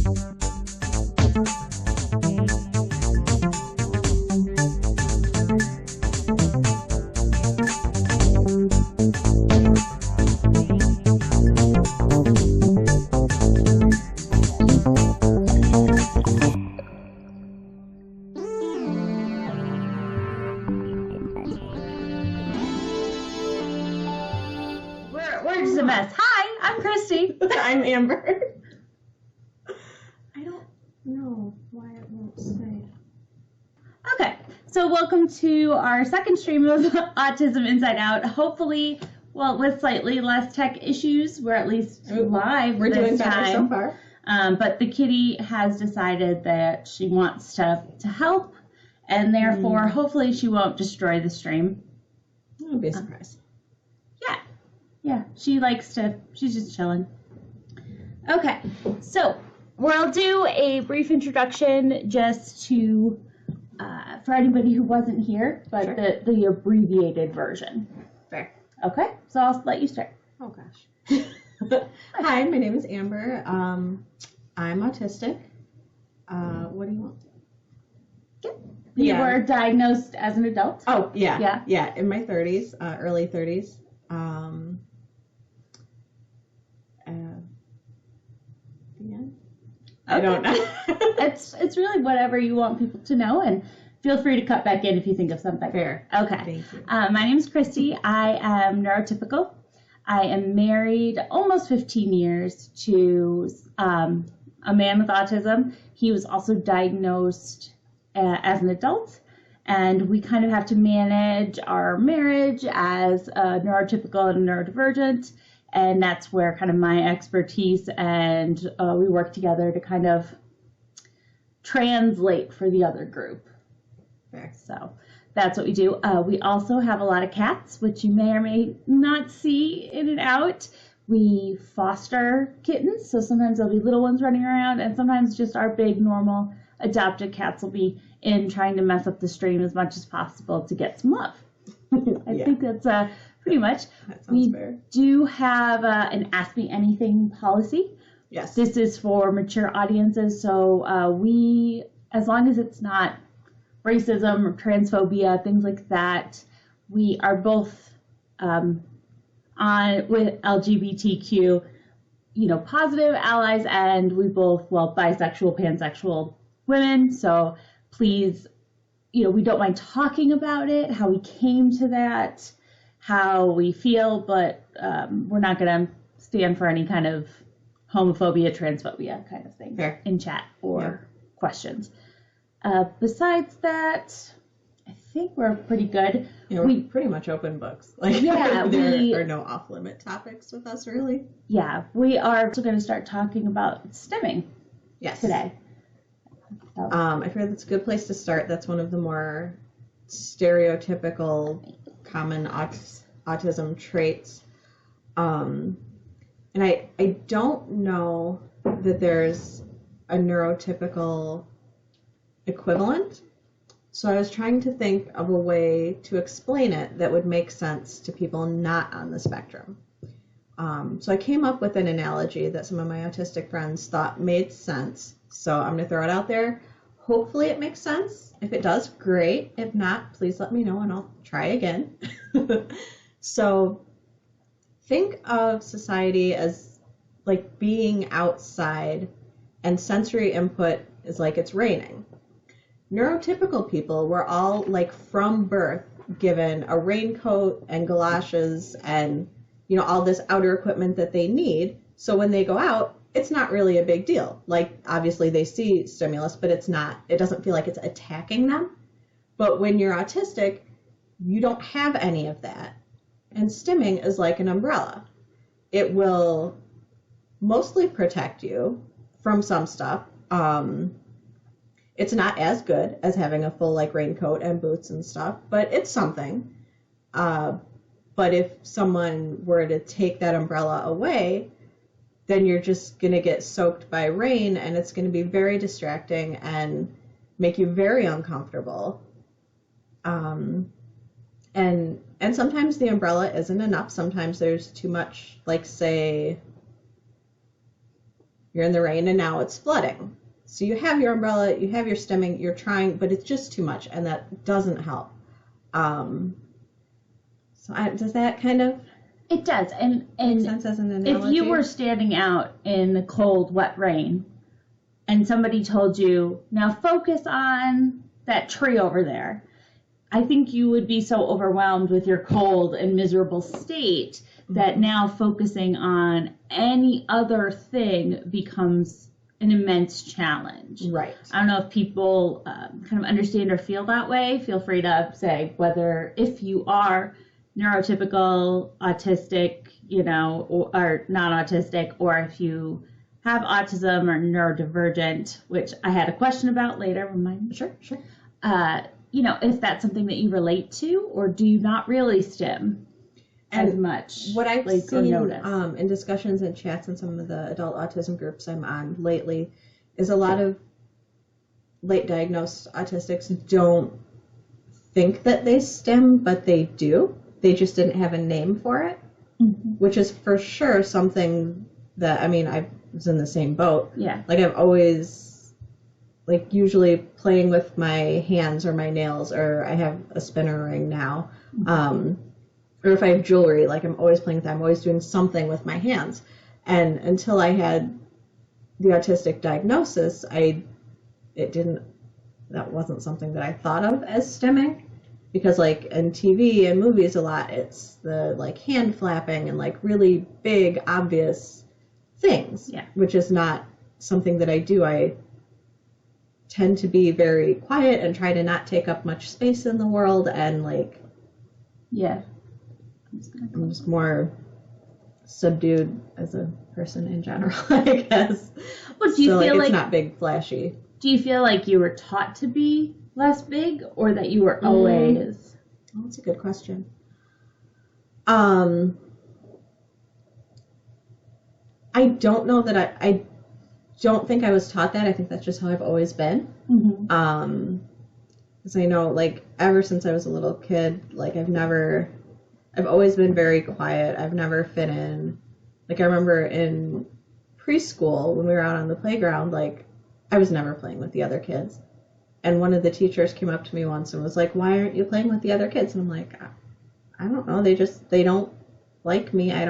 We're just a mess. Hi, I'm Kristy. I'm Amber. I don't know why it won't say. Okay, so welcome to our second stream of Autism Inside Out. Hopefully, well, with slightly less tech issues, we're at least live We're this doing better time. so far. But the kitty has decided that she wants to help, and therefore, hopefully, she won't destroy the stream. I'd be surprised. Yeah, she's just chilling. Okay, so we'll do a brief introduction just to, for anybody who wasn't here, but Sure. the abbreviated version. Fair. Okay, so I'll let you start. Oh, gosh. Hi, my name is Amber. I'm autistic. What do you want? You were diagnosed as an adult? Oh, yeah. Yeah. In my 30s, early 30s. I don't know. It's really whatever you want people to know, and feel free to cut back in if you think of something. Fair. Okay. Thank you. My name is Kristy. I am neurotypical. I am married almost 15 years to a man with autism. He was also diagnosed as an adult, and we kind of have to manage our marriage as a neurotypical and neurodivergent. And that's where kind of my expertise and we work together to kind of translate for the other group. Fair. So that's what we do. We also have a lot of cats, which you may or may not see in and out. We foster kittens, so sometimes there'll be little ones running around, and sometimes just our big, normal, adopted cats will be in trying to mess up the stream as much as possible to get some love. I think that's pretty much. That sounds fair. We do have an Ask Me Anything policy. Yes. This is for mature audiences, so we, as long as it's not racism or transphobia, things like that, we are both on with LGBTQ, positive allies, and we both, bisexual, pansexual women, so please, we don't mind talking about it, how we came to that, how we feel, but we're not going to stand for any kind of homophobia, transphobia kind of thing in chat or questions. Besides that, I think we're pretty good. We pretty much open books. There are no off-limit topics with us, really. Yeah, we are also going to start talking about stimming today. So. I feel that's a good place to start. That's one of the more stereotypical common autism traits. And I don't know that there's a neurotypical equivalent. So I was trying to think of a way to explain it that would make sense to people not on the spectrum. So I came up with an analogy that some of my autistic friends thought made sense. So I'm going to throw it out there. Hopefully it makes sense. If it does, great. If not, please let me know and I'll try again. So think of society as like being outside and sensory input is like it's raining. Neurotypical people were all like from birth given a raincoat and galoshes and all this outer equipment that they need. So when they go out, it's not really a big deal. Like obviously they see stimulus, but it doesn't feel like it's attacking them. But when you're autistic, you don't have any of that. And stimming is like an umbrella. It will mostly protect you from some stuff. It's not as good as having a full raincoat and boots and stuff, but it's something. But if someone were to take that umbrella away, then you're just going to get soaked by rain, and it's going to be very distracting and make you very uncomfortable. And sometimes the umbrella isn't enough. Sometimes there's too much, say, you're in the rain and now it's flooding. So you have your umbrella, you have your stimming, you're trying, but it's just too much, and that doesn't help. Does that kind of It does, and make sense as an analogy? if you were standing out in the cold, wet rain, and somebody told you, now focus on that tree over there, I think you would be so overwhelmed with your cold and miserable state that now focusing on any other thing becomes an immense challenge. Right. I don't know if people kind of understand or feel that way. Feel free to say whether if you are neurotypical, autistic, or non-autistic, or if you have autism or neurodivergent, which I had a question about later. Remind me. Sure. If that's something that you relate to, or do you not really stim as much? What I've seen notice? In discussions and chats in some of the adult autism groups I'm on lately is a lot of late diagnosed autistics don't think that they stim, but they do. They just didn't have a name for it, which is for sure something that, I was in the same boat. Yeah. Like I've always, usually playing with my hands or my nails, or I have a spinner ring now. Or if I have jewelry, I'm always playing with that. I'm always doing something with my hands. And until I had the autistic diagnosis, that wasn't something that I thought of as stimming. Because in TV and movies a lot, it's the hand flapping and really big, obvious things, which is not something that I do. I tend to be very quiet and try to not take up much space in the world, and yeah, I'm just more subdued as a person in general, I guess. Well, do you feel it's not big, flashy? Do you feel like you were taught to be less big, or that you were always? Oh, that's a good question. I don't know that I don't think I was taught that. I think that's just how I've always been. Because I know, ever since I was a little kid, I've always been very quiet. I've never fit in. I remember in preschool when we were out on the playground, I was never playing with the other kids. And one of the teachers came up to me once and was like, "Why aren't you playing with the other kids?" And I'm like, I don't know. They don't like me. I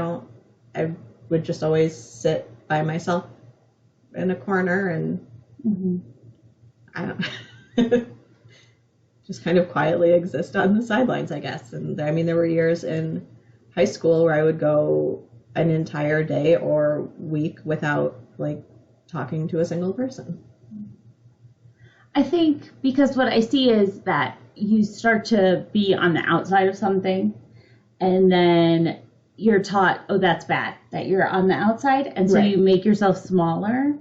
would just always sit by myself in a corner and I don't just kind of quietly exist on the sidelines, I guess. And there were years in high school where I would go an entire day or week without talking to a single person. I think because what I see is that you start to be on the outside of something, and then you're taught, oh, that's bad, that you're on the outside, and so you make yourself smaller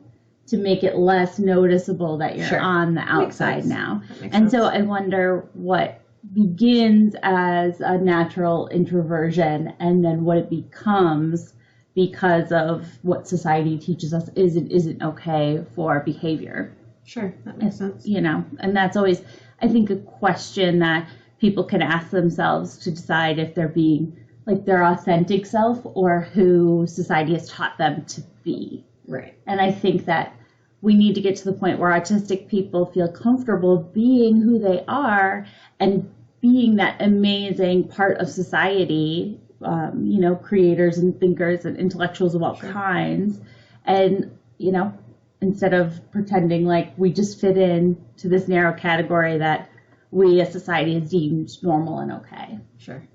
to make it less noticeable that you're on the outside now. And so I wonder what begins as a natural introversion and then what it becomes because of what society teaches us isn't okay for behavior. Sure, that makes sense. And that's always, I think, a question that people can ask themselves to decide if they're being their authentic self or who society has taught them to be. Right. And I think that we need to get to the point where autistic people feel comfortable being who they are and being that amazing part of society, creators and thinkers and intellectuals of all kinds. And, instead of pretending we just fit in to this narrow category that we as society has deemed normal and okay. Sure.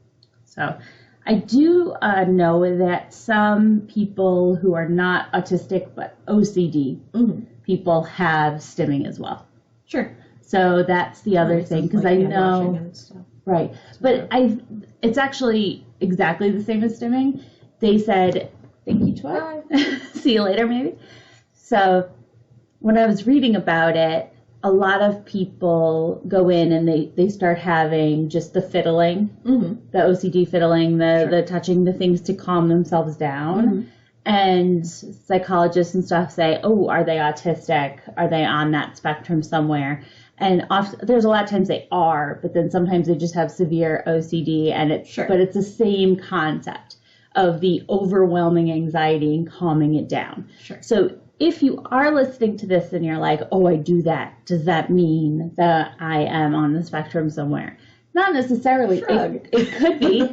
So I do know that some people who are not autistic but OCD people have stimming as well. Sure. So that's the other thing, because I know, right? But it's actually exactly the same as stimming. They said, "Thank you, Troy. See you later, maybe." So when I was reading about it, a lot of people go in and they start having just the fiddling, the OCD fiddling, the touching the things to calm themselves down. And psychologists and stuff say, oh, are they autistic? Are they on that spectrum somewhere? And there's a lot of times they are, but then sometimes they just have severe OCD, and but it's the same concept of the overwhelming anxiety and calming it down. Sure. So if you are listening to this and you're like, oh, I do that, does that mean that I am on the spectrum somewhere? Not necessarily. It could be.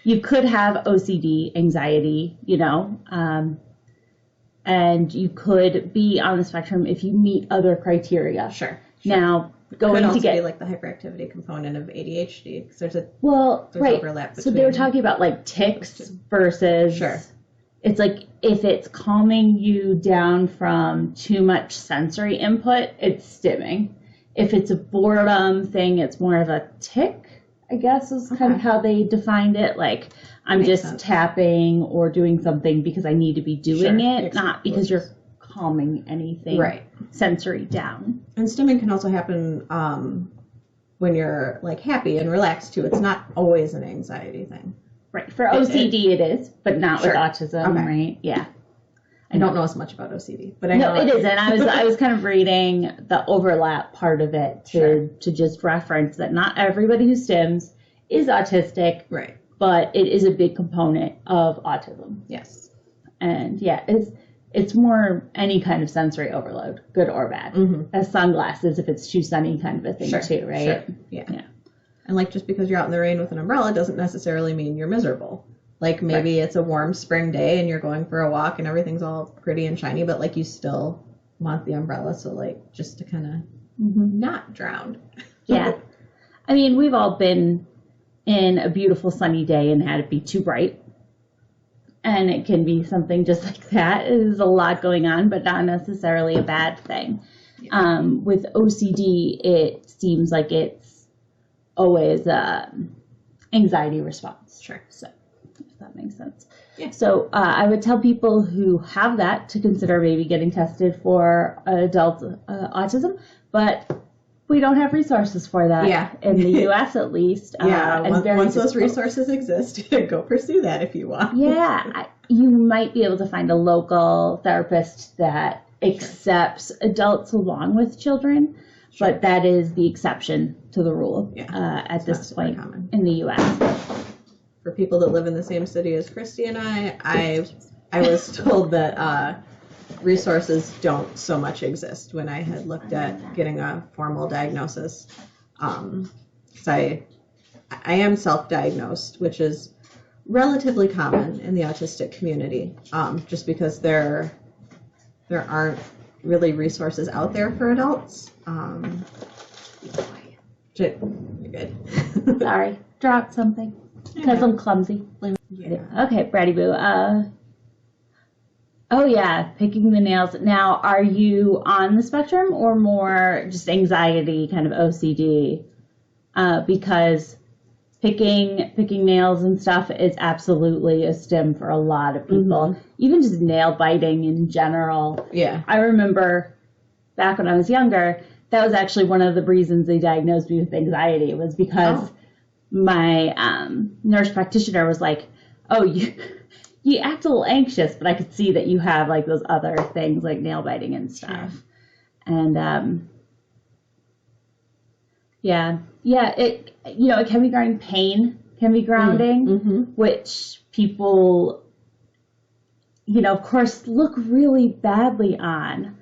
You could have OCD, anxiety, and you could be on the spectrum if you meet other criteria. Sure. Now, going could also to get be like the hyperactivity component of ADHD, because there's right. overlap between. So they were talking about like tics versus. Sure. It's like if it's calming you down from too much sensory input, it's stimming. If it's a boredom thing, it's more of a tic, I guess is kind of how they defined it. Like I'm Makes just sense. tapping or doing something because I need to be doing it, Makes not because you're calming anything sensory down. And stimming can also happen when you're like happy and relaxed too. It's not always an anxiety thing. Right. For OCD it is, but not with autism, right? Yeah. I don't know as much about OCD, but I know it isn't. I was kind of reading the overlap part of it to just reference that not everybody who stims is autistic, right? But it is a big component of autism. Yes. And it's more any kind of sensory overload, good or bad. As sunglasses if it's too sunny kind of a thing too, right? Sure. Yeah. And like just because you're out in the rain with an umbrella doesn't necessarily mean you're miserable. Like maybe it's a warm spring day and you're going for a walk and everything's all pretty and shiny, but like you still want the umbrella, so like just to kind of not drown. Yeah. I mean, we've all been in a beautiful sunny day and had it be too bright. And it can be something just like that. There's a lot going on, but not necessarily a bad thing. Yeah. With OCD, it seems like it's always anxiety response. Sure. So, if that makes sense. Yeah. So I would tell people who have that to consider maybe getting tested for adult autism, but we don't have resources for that in the U.S. at least. Once those resources exist, go pursue that if you want. Yeah, you might be able to find a local therapist that accepts adults along with children. Sure. But that is the exception to the rule at this point in the U.S. For people that live in the same city as Kristy and I was told that resources don't so much exist when I had looked at getting a formal diagnosis. So I am self-diagnosed, which is relatively common in the autistic community, just because there aren't really resources out there for adults. You're good. Sorry, dropped something because I'm clumsy. Yeah. Okay, Bratty Boo. Picking the nails. Now, are you on the spectrum or more just anxiety, kind of OCD? Because picking nails and stuff is absolutely a stim for a lot of people. Even just nail biting in general. Yeah. I remember back when I was younger, that was actually one of the reasons they diagnosed me with anxiety, was because my nurse practitioner was like, oh, you act a little anxious, but I could see that you have like those other things like nail biting and stuff. Sure. And it can be grounding. Pain can be grounding, which people, of course, look really badly on.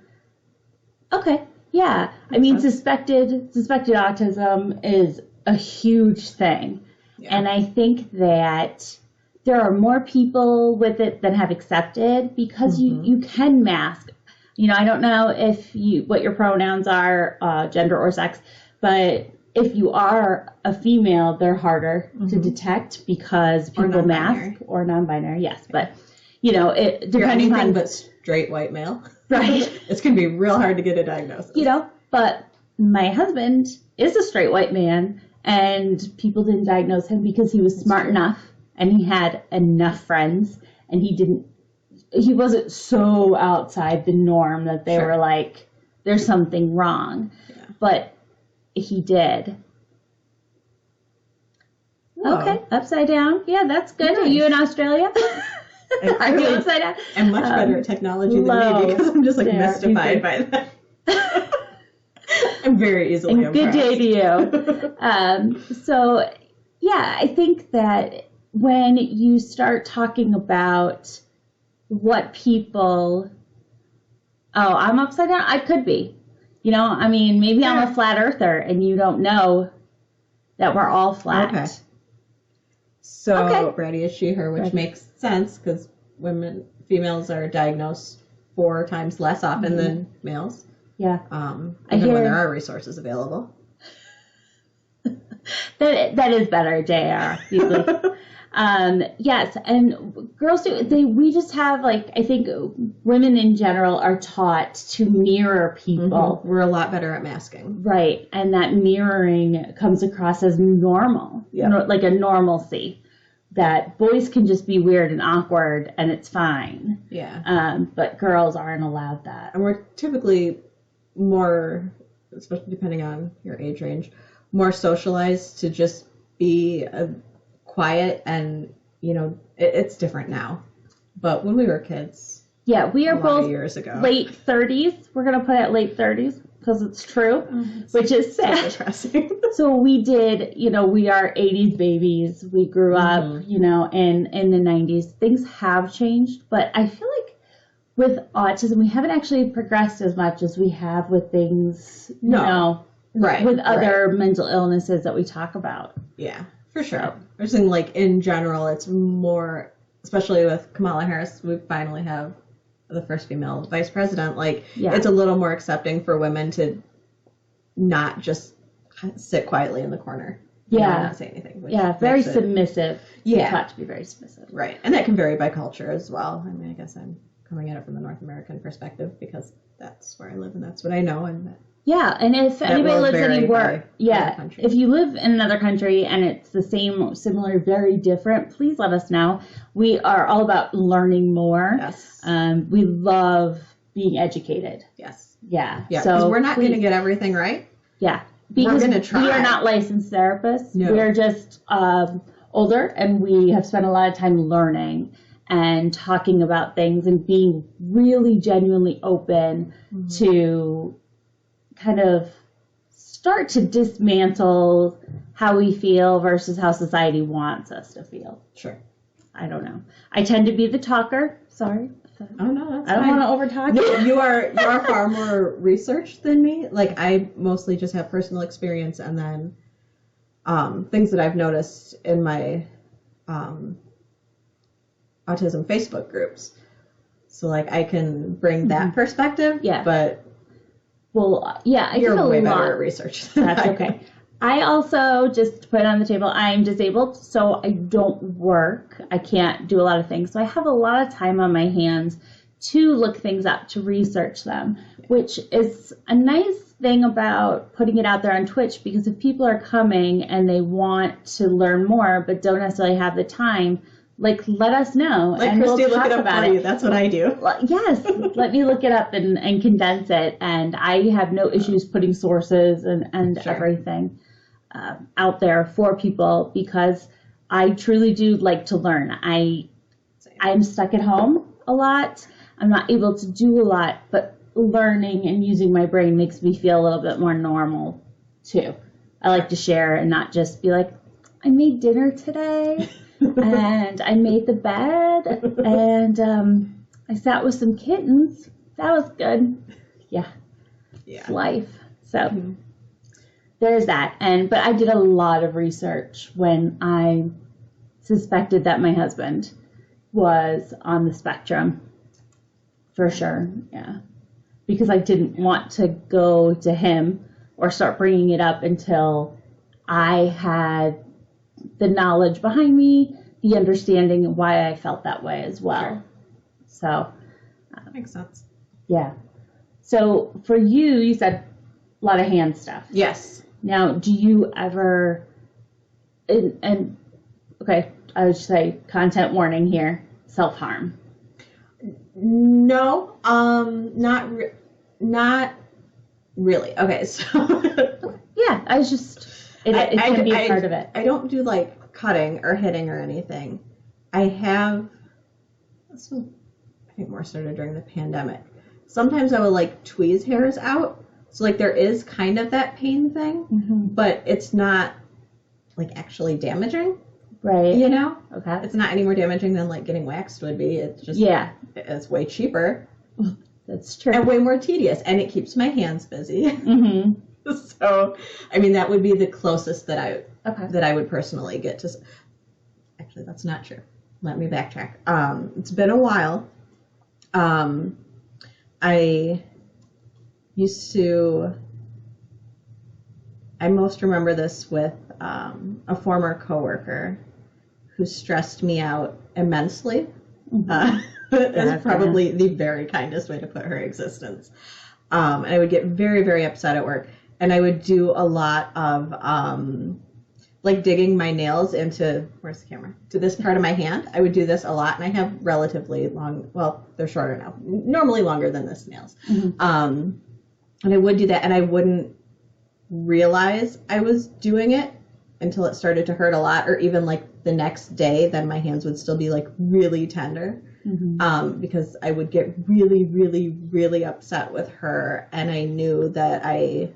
Okay, yeah. I mean, suspected autism is a huge thing. Yeah. And I think that there are more people with it than have accepted, because you can mask. I don't know what your pronouns are, gender or sex, but if you are a female, they're harder to detect because people mask, or non-binary, yes. But, it depends on but straight white male. Right. It's going to be real hard to get a diagnosis. But my husband is a straight white man, and people didn't diagnose him because he was smart enough and he had enough friends, and he wasn't so outside the norm that they were like, there's something wrong. Yeah. But he did. Whoa. Okay, upside down. Yeah, that's good. Nice. Are you in Australia? Are you upside down? I'm much better at technology than me, because I'm just mystified by that. I'm very easily impressed. Good day to you. So, I think that when you start talking about what people Oh, I'm upside down? I could be. You know, I mean, maybe I'm a flat earther and you don't know that we're all flat. Okay. So Brady is she, her, which makes sense because females are diagnosed 4 times less often than males. Yeah. Even when there are resources available. That is better, JR, usually. Yes, and girls we just have, like, I think women in general are taught to mirror people. We're a lot better at masking. Right, and that mirroring comes across as normal, like a normalcy, that boys can just be weird and awkward and it's fine. Yeah. But girls aren't allowed that. And we're typically more, especially depending on your age range, more socialized to just be quiet, and it's different now. But when we were kids, we are both years ago, late 30s. We're gonna put it late 30s because it's true, which is sad. So depressing. So we did, we are 80s babies. We grew up, in the 90s. Things have changed, but I feel like with autism, we haven't actually progressed as much as we have with things, with other mental illnesses that we talk about. Yeah, for sure. So, I'm saying, like, in general, it's more, especially with Kamala Harris, we finally have the first female vice president. Like, it's a little more accepting for women to not just sit quietly in the corner. And not say anything. Very submissive. Yeah. Taught to be very submissive. Right. And that can vary by culture as well. I mean, I guess I'm coming at it from the North American perspective because that's where I live and that's what I know. And and if anybody lives anywhere, if you live in another country and it's the same, similar, very different, please let us know. We are all about learning more. Yes. We love being educated. Yes. Yeah. Yeah. So we're not going to get everything right. Yeah. Because we're going to try. We are not licensed therapists. No. We're just older, and we have spent a lot of time learning and talking about things and being really genuinely open to kind of start to dismantle how we feel versus how society wants us to feel. Sure. I don't know. I tend to be the talker. Sorry. Oh no, that's I don't want to overtalk you. You are far more researched than me. Like, I mostly just have personal experience and then things that I've noticed in my autism Facebook groups. So, like, I can bring that perspective. Yeah. But I you're way better at research. That's okay. I also, just to put it on the table, I'm disabled, so I don't work. I can't do a lot of things. So I have a lot of time on my hands to look things up, to research them, which is a nice thing about putting it out there on Twitch, because if people are coming and they want to learn more but don't necessarily have the time, like, let us know. Like, and Kristy, we'll look talk it up about for it. you. That's what I do. Yes, let me look it up and condense it. And I have no issues putting sources and everything out there for people, because I truly do like to learn. I'm stuck at home a lot. I'm not able to do a lot, but learning and using my brain makes me feel a little bit more normal too. I like to share and not just be like, I made dinner today. And I made the bed, and I sat with some kittens. That was good. Yeah. It's life. So there's that. But I did a lot of research when I suspected that my husband was on the spectrum. For sure. Yeah. Because I didn't want to go to him or start bringing it up until I had the knowledge behind me, the understanding of why I felt that way as well. Sure. So that makes sense. Yeah. So for you said a lot of hand stuff. Yes. Now, do you ever, and okay, I would say content warning here, self-harm? No, not really. Okay, so yeah, I was just. It can be a part of it. I don't do, like, cutting or hitting or anything. I have, I think more started during the pandemic. Sometimes I will, like, tweeze hairs out. So, like, there is kind of that pain thing, but it's not, like, actually damaging. Right. You know? Okay. It's not any more damaging than, like, getting waxed would be. It's just, it's way cheaper. That's true. And way more tedious, and it keeps my hands busy. Mm-hmm. So, I mean, that would be the closest that I would personally get to. Actually, that's not true. Let me backtrack. It's been a while. I most remember this with a former coworker who stressed me out immensely. That's probably the very kindest way to put her existence. And I would get very, very upset at work. And I would do a lot of like digging my nails into, where's the camera? To this part of my hand. I would do this a lot. And I have relatively long, well, they're shorter now, normally longer than this nails. Mm-hmm. And I would do that, and I wouldn't realize I was doing it until it started to hurt a lot, or even like the next day, then my hands would still be like really tender. Mm-hmm. Because I would get really, really, really upset with her, and I knew that I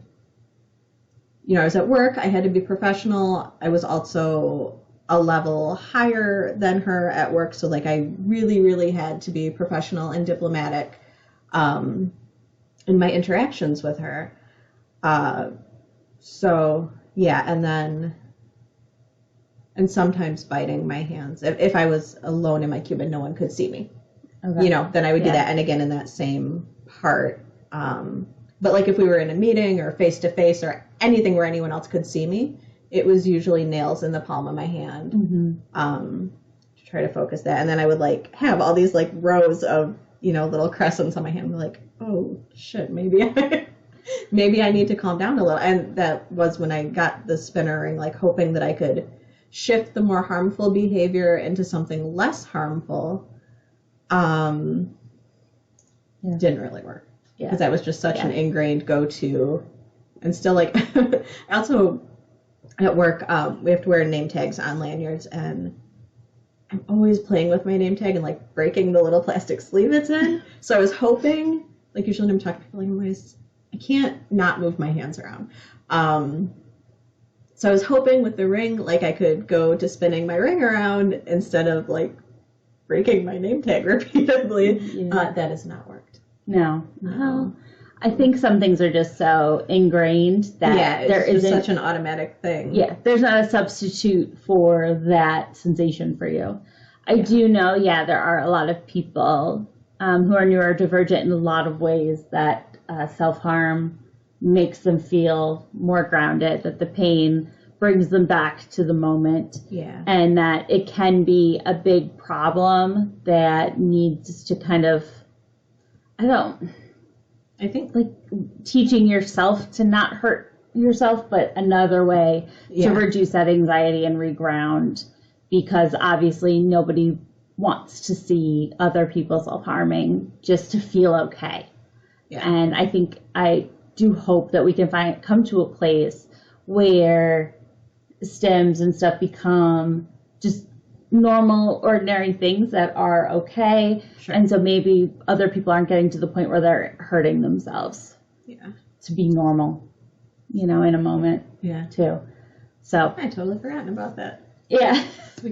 was at work, I had to be professional. I was also a level higher than her at work, so like I really, really had to be professional and diplomatic in my interactions with her. So yeah, and sometimes biting my hands. If I was alone in my cube and no one could see me, okay, then I would do that. And again, in that same part. But like if we were in a meeting or face to face or anything where anyone else could see me, it was usually nails in the palm of my hand, to try to focus that. And then I would like have all these like rows of, little crescents on my hand. I'm like, oh shit, maybe I need to calm down a little. And that was when I got the spinner ring, like hoping that I could shift the more harmful behavior into something less harmful. Didn't really work. Because that was just such an ingrained go-to. And still like, also at work, we have to wear name tags on lanyards, and I'm always playing with my name tag and like breaking the little plastic sleeve it's in. So I was hoping, like usually when I'm talking to people, like, I can't not move my hands around. So I was hoping with the ring, like I could go to spinning my ring around instead of like breaking my name tag repeatedly. Yeah. That has not worked. No. Well, I think some things are just so ingrained that there isn't such an automatic thing. Yeah, there's not a substitute for that sensation for you. I do know, there are a lot of people who are neurodivergent in a lot of ways that self-harm makes them feel more grounded, that the pain brings them back to the moment, and that it can be a big problem that needs to kind of, I think like teaching yourself to not hurt yourself, but another way to reduce that anxiety and reground, because obviously nobody wants to see other people self-harming just to feel okay. Yeah. And I do hope that we can come to a place where stims and stuff become just normal, ordinary things that are okay. Sure. And so maybe other people aren't getting to the point where they're hurting themselves. Yeah. To be normal, in a moment. Yeah. Too. So. I totally forgotten about that. Yeah.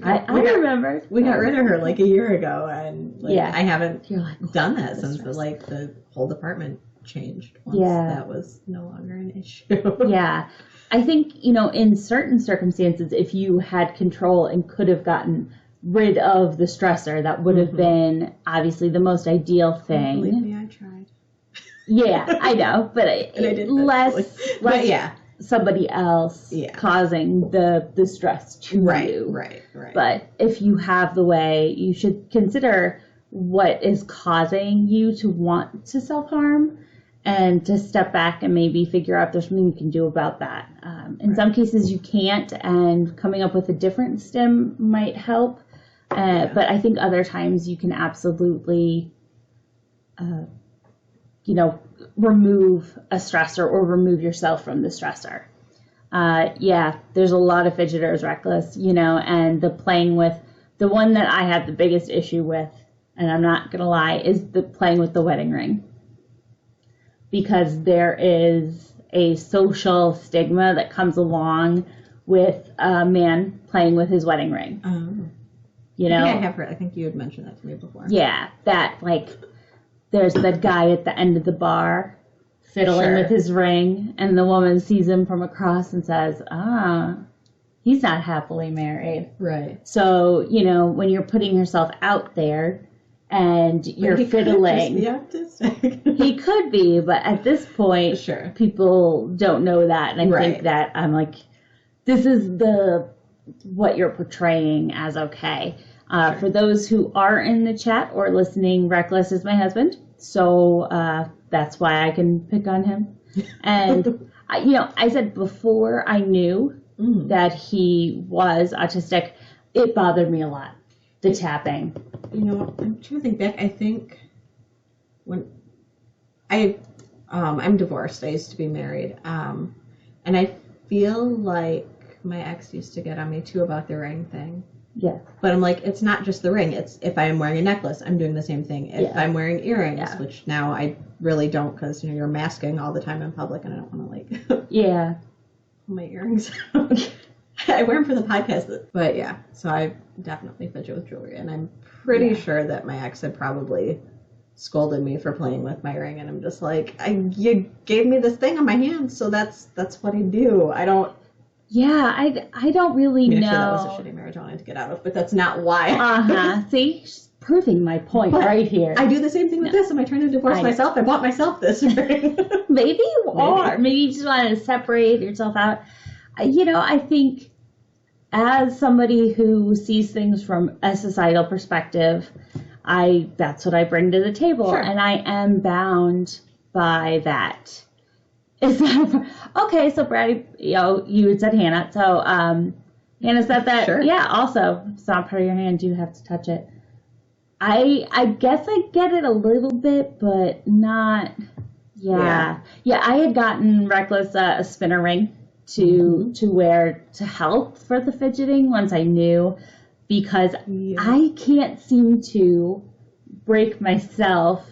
I remember. We got rid of her like a year ago, and I haven't done that since the whole department changed once that was no longer an issue. Yeah. I think, in certain circumstances, if you had control and could have gotten rid of the stressor, that would have been obviously the most ideal thing. Believe me, I tried. Yeah, I know, but less somebody else causing the stress to you. Right. But if you have the way, you should consider what is causing you to want to self-harm, and to step back and maybe figure out if there's something you can do about that. In some cases you can't, and coming up with a different stim might help. But I think other times you can absolutely, remove a stressor or remove yourself from the stressor. There's a lot of fidgeters, reckless, and the playing with, the one that I have the biggest issue with, and I'm not going to lie, is the playing with the wedding ring. Because there is a social stigma that comes along with a man playing with his wedding ring. I think I have heard. I think you had mentioned that to me before. Yeah, that there's the guy at the end of the bar fiddling with his ring, and the woman sees him from across and says, he's not happily married. Right. So, you know, when you're putting yourself out there and you're fiddling. Could just be autistic. He could be, but at this point, people don't know that. And I think that I'm like, this is what you're portraying as okay. For those who are in the chat or listening, Reckless is my husband. So that's why I can pick on him. And, I said before I knew that he was autistic, it bothered me a lot, the tapping. You know, I'm trying to think back. I think when I'm divorced. I used to be married. And I feel like my ex used to get on me too about the ring thing. Yeah. But I'm like, it's not just the ring. It's if I'm wearing a necklace, I'm doing the same thing. If I'm wearing earrings, which now I really don't because, you're masking all the time in public and I don't want to pull my earrings out. I wear them for the podcast. But yeah, so I definitely fidget with jewelry. And I'm pretty sure that my ex had probably scolded me for playing with my ring. And I'm just like, you gave me this thing on my hand, so that's what I do. I don't. Yeah, I don't really know. Actually, that was a shitty marriage I wanted to get out of, but that's not why. See? She's proving my point right here. I do the same thing with this. Am I trying to divorce myself? I bought myself this ring. Maybe you are. Maybe you just want to separate yourself out. I think as somebody who sees things from a societal perspective, that's what I bring to the table. Sure. And I am bound by that. Is that okay? So Brad, you had said Hannah. So Hannah said that. Sure. Yeah. Also, it's not part of your hand. You have to touch it. I guess I get it a little bit, but not. Yeah. I had gotten Reckless a spinner ring to wear to help for the fidgeting once I knew, because I can't seem to break myself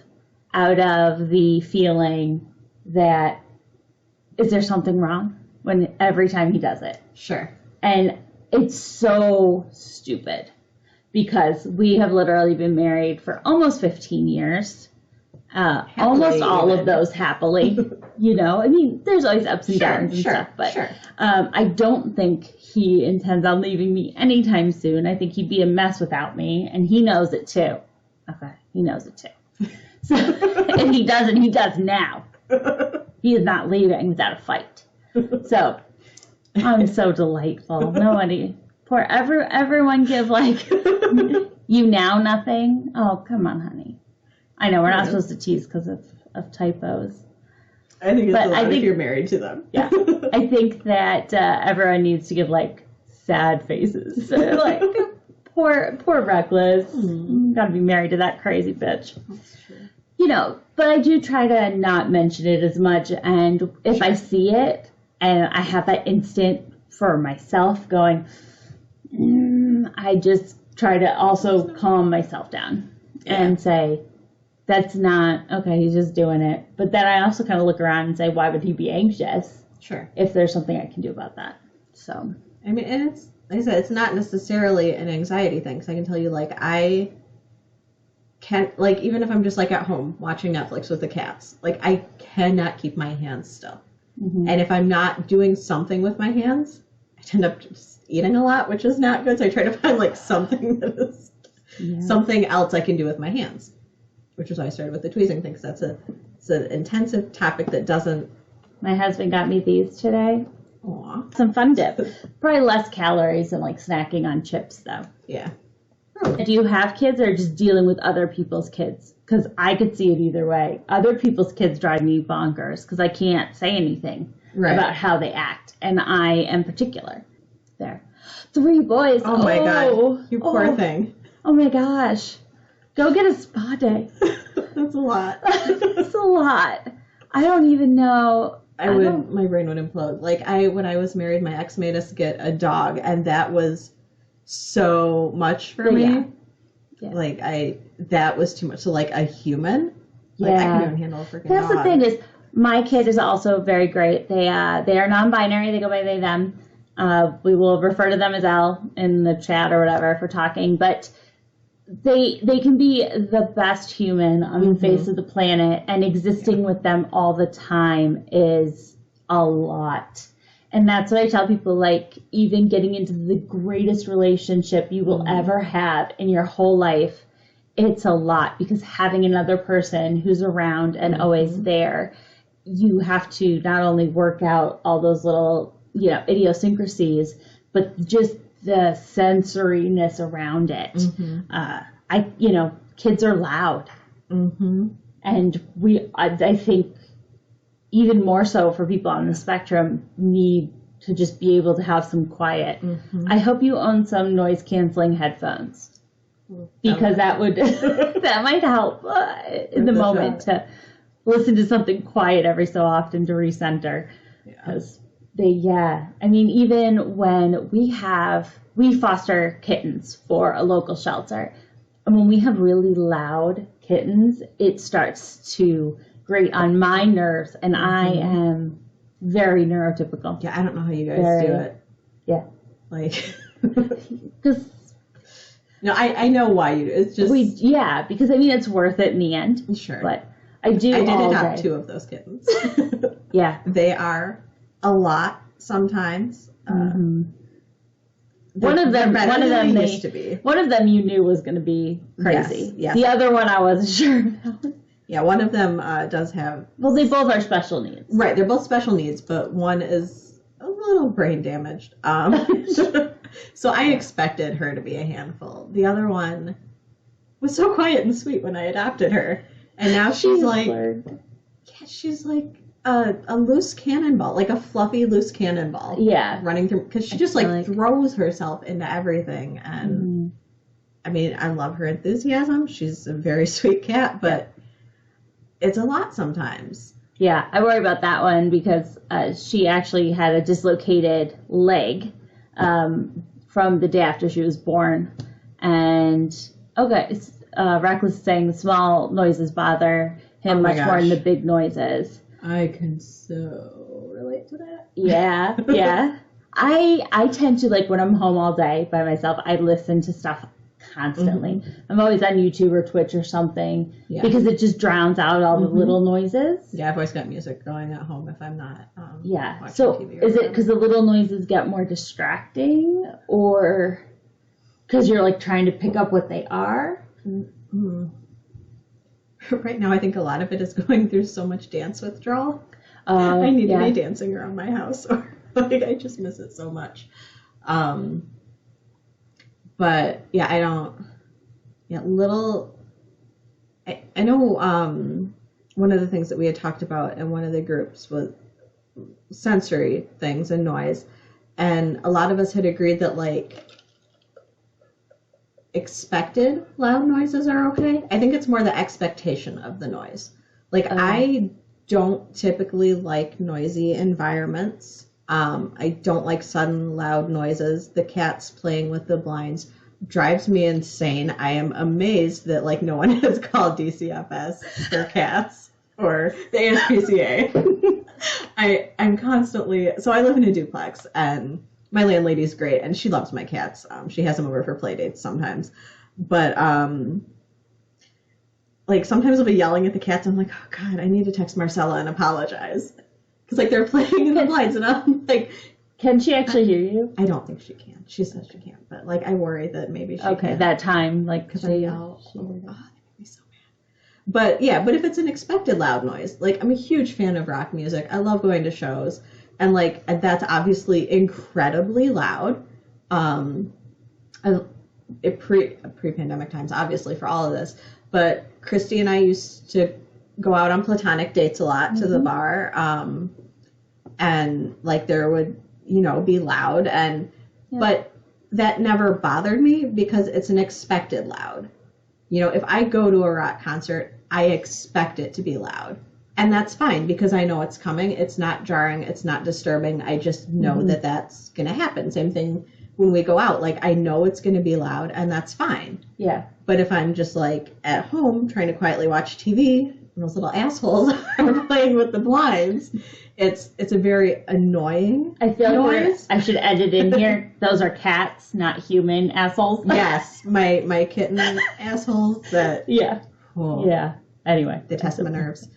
out of the feeling that. Is there something wrong when every time he does it? Sure. And it's so stupid because we have literally been married for almost 15 years. Almost all of those happily. There's always ups and downs and stuff, but I don't think he intends on leaving me anytime soon. I think he'd be a mess without me, and he knows it too. Okay, he knows it too. So, and he does now. He is not leaving without a fight. So, I'm so delightful. Nobody, everyone give you now nothing. Oh, come on, honey. I know we're not supposed to tease because of typos. I think it's allowed if you're married to them. Yeah. I think that everyone needs to give sad faces. So, poor Reckless. Gotta be married to that crazy bitch. That's true. But I do try to not mention it as much, and if I see it, and I have that instant for myself going, I just try to also calm myself down and say, that's not, okay, he's just doing it. But then I also kind of look around and say, why would he be anxious? Sure. If there's something I can do about that. So. I mean, and it's, like I said, it's not necessarily an anxiety thing, because I can tell you, I can't, even if I'm just at home watching Netflix with the cats, I cannot keep my hands still. Mm-hmm. And if I'm not doing something with my hands, I end up just eating a lot, which is not good. So I try to find something that is something else I can do with my hands, which is why I started with the tweezing thing, because it's an intensive topic that doesn't. My husband got me these today. Aw. Some fun dip. Probably less calories than snacking on chips though. Yeah. Do you have kids or just dealing with other people's kids? Because I could see it either way. Other people's kids drive me bonkers because I can't say anything about how they act. And I am particular. There. 3 boys. Oh my God. You poor thing. Oh my gosh. Go get a spa day. That's a lot. That's a lot. I don't even know. My brain would implode. When I was married, my ex made us get a dog, and that was so much for me. Yeah. That was too much. So a human, I couldn't even handle a freaking That's dog. The thing is, my kid is also very great. They are non-binary. They go by they, them. We will refer to them as L in the chat or whatever for talking. But they can be the best human on the face of the planet, and existing with them all the time is a lot. And that's what I tell people, like, even getting into the greatest relationship you will ever have in your whole life, it's a lot, because having another person who's around and always there, you have to not only work out all those little, idiosyncrasies, but just the sensoriness around it. Kids are loud. And I think even more so for people on the spectrum, need to just be able to have some quiet. I hope you own some noise canceling headphones, because that would that might help in the moment to listen to something quiet every so often to recenter. Because even when we foster kittens for a local shelter, and when we have really loud kittens, it starts to grate on my nerves, and I am very neurotypical. Yeah, I don't know how you guys do it. Yeah. Like, because no, I know why you do it. It's just because it's worth it in the end. Sure. But I did adopt 2 of those kittens. Yeah. They are a lot sometimes. One of them used to be. One of them you knew was going to be crazy. Yes. The other one I wasn't sure about. Yeah, one of them does have... Well, they both are special needs. Right, they're both special needs, but one is a little brain damaged. So I expected her to be a handful. The other one was so quiet and sweet when I adopted her. And now she's like a loose cannonball, like a fluffy loose cannonball. Yeah. Running through, because she just throws herself into everything. And I love her enthusiasm. She's a very sweet cat, but it's a lot sometimes. Yeah, I worry about that one because she actually had a dislocated leg from the day after she was born. And, Reckless is saying small noises bother him much more than the big noises. I can so relate to that. Yeah, yeah. I tend to, when I'm home all day by myself, I listen to stuff constantly. I'm always on YouTube or Twitch or something because it just drowns out all the little noises. Yeah, I've always got music going at home if I'm not watching so TV. Is it because the little noises get more distracting, or because you're trying to pick up what they are? Right now I think a lot of it is going through so much dance withdrawal. I need to be dancing around my house, or I just miss it so much. But yeah, I don't. Yeah, I know. One of the things that we had talked about in one of the groups was sensory things and noise, and a lot of us had agreed that expected loud noises are okay. I think it's more the expectation of the noise. I don't typically like noisy environments. I don't like sudden loud noises. The cats playing with the blinds drives me insane. I am amazed that no one has called DCFS for cats or the ASPCA. I'm constantly, so I live in a duplex, and my landlady's great, and she loves my cats. She has them over for play dates sometimes. But sometimes I'll be yelling at the cats. I'm like, oh God, I need to text Marcella and apologize. Because they're playing in the blinds, and I'm like... Can she actually hear you? I don't think she can. She says she can't, but I worry that maybe she can. Okay, that time, because I yell. That makes me so mad. But if it's an expected loud noise, I'm a huge fan of rock music. I love going to shows, and that's obviously incredibly loud. Pre-pandemic times, obviously, for all of this. But Kristy and I used to go out on platonic dates a lot to the bar, and there would be loud, but that never bothered me because it's an expected loud. If I go to a rock concert, I expect it to be loud, and that's fine because I know it's coming. It's not jarring, it's not disturbing. I just know that that's gonna happen. Same thing when we go out. I know it's gonna be loud, and that's fine. Yeah. But if I'm just at home trying to quietly watch TV, those little assholes are playing with the blinds, it's a very annoying I feel like noise. I should edit in here. Those are cats, not human assholes. Yes, my kitten assholes that Yeah. oh, Yeah. Anyway. they test my nerves.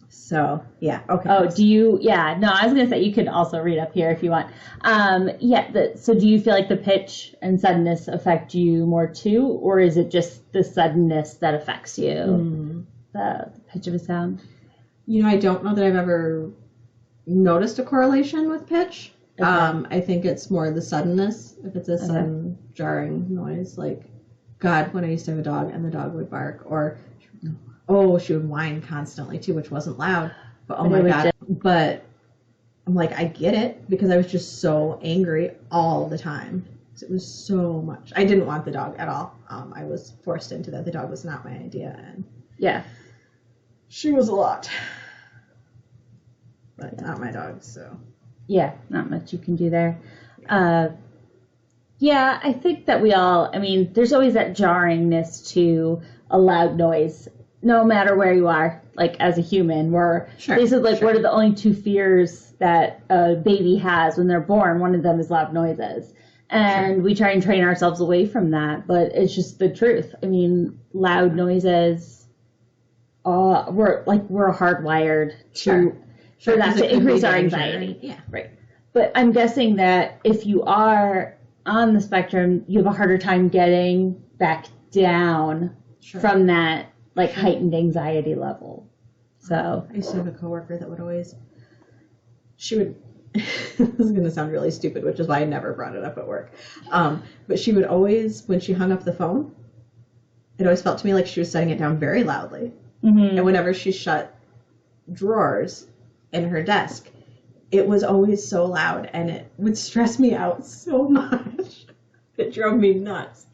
So yeah, okay. Oh, do you? Yeah. No, I was gonna say you could also read up here if you want. So do you feel like the pitch and suddenness affect you more too, or is it just the suddenness that affects you? The pitch of a sound. I don't know that I've ever noticed a correlation with pitch. Okay. I think it's more the suddenness. If it's a sudden jarring noise, like God, when I used to have a dog and the dog would bark, or she would whine constantly too, which wasn't loud. But oh my God! But I'm like, I get it because I was just so angry all the time. It was so much. I didn't want the dog at all. I was forced into that. The dog was not my idea, and she was a lot. But not my dog, so. Yeah, not much you can do there. I think that there's always that jarringness to a loud noise, no matter where you are, like as a human, where they said what are the only two fears that a baby has when they're born? One of them is loud noises. And we try and train ourselves away from that, but it's just the truth. I mean, loud noises, we're hardwired for that to increase our anxiety. Yeah. Right. But I'm guessing that if you are on the spectrum, you have a harder time getting back down from that heightened anxiety level. So I used to have a coworker that would always, this is going to sound really stupid, which is why I never brought it up at work. But she would always, when she hung up the phone, it always felt to me like she was setting it down very loudly. Mm-hmm. And whenever she shut drawers in her desk, it was always so loud, and it would stress me out so much. It drove me nuts.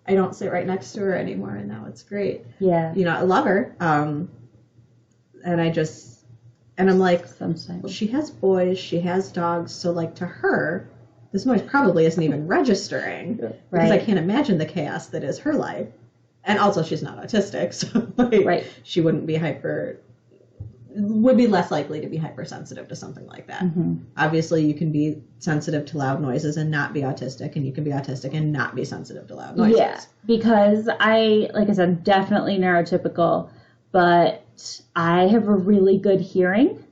I don't sit right next to her anymore, and now it's great. Yeah. I love her. And I'm like, well, she has boys, she has dogs, so to her, this noise probably isn't even registering, because I can't imagine the chaos that is her life. And also, she's not autistic, so she would be less likely to be hypersensitive to something like that. Mm-hmm. Obviously, you can be sensitive to loud noises and not be autistic, and you can be autistic and not be sensitive to loud noises. Yeah, because like I said, definitely neurotypical, but I have a really good hearing,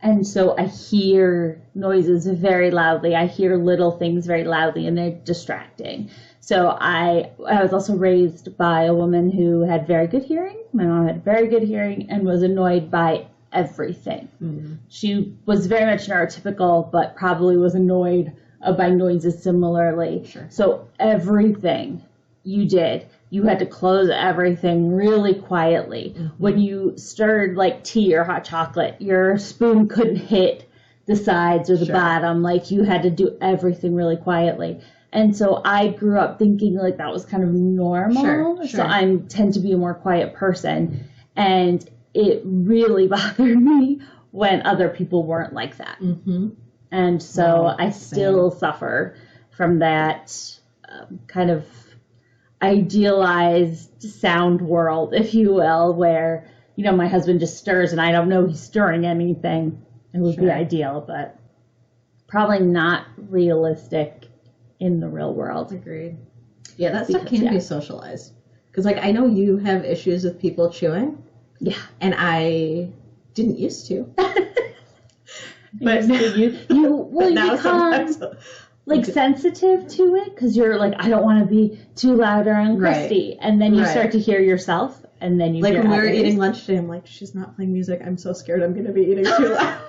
and so I hear noises very loudly. I hear little things very loudly, and they're distracting. So I was also raised by a woman who had very good hearing. My mom had very good hearing and was annoyed by everything. Mm-hmm. She was very much neurotypical, but probably was annoyed by noises similarly. Sure. So everything you did, you had to close everything really quietly. Mm-hmm. When you stirred tea or hot chocolate, your spoon couldn't hit the sides or the bottom. You had to do everything really quietly. And so I grew up thinking that was kind of normal. Sure. So I tend to be a more quiet person. And it really bothered me when other people weren't like that. Mm-hmm. And so I still suffer from that kind of idealized sound world, if you will, where, my husband just stirs and I don't know he's stirring anything. It would be ideal, but probably not realistic in the real world. Agreed. Yeah, that stuff can be socialized. Because, I know you have issues with people chewing. Yeah. And I didn't used to. But you become sensitive to it because you're I don't want to be too loud or Kristy. And then you start to hear yourself, and then you hear when we were others. eating lunch today, I'm like, she's not playing music. I'm so scared I'm going to be eating too loud.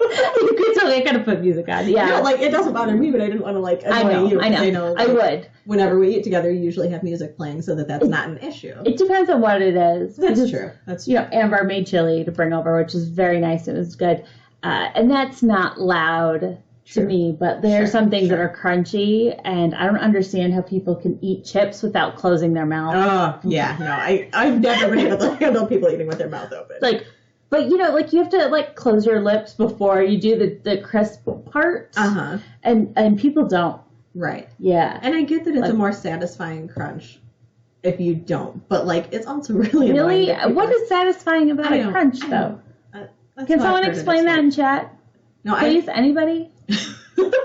You could totally kind of put music on. Yeah. No, it doesn't bother me, but I didn't want to annoy you. I know. I would. Whenever we eat together, you usually have music playing so that's not an issue. It depends on what it is. That's true. Amber made chili to bring over, which is very nice. It was good. And that's not loud to me, but there are some things that are crunchy, and I don't understand how people can eat chips without closing their mouth. Oh, yeah. No, I've never been able to handle people eating with their mouth open. But, you have to, close your lips before you do the crisp part. Uh-huh. And people don't. Right. Yeah. And I get that it's a more satisfying crunch. if you don't. But like, it's also really Really? annoying that What people is satisfying about a crunch, though? Can someone explain that in chat? No, Please, anybody?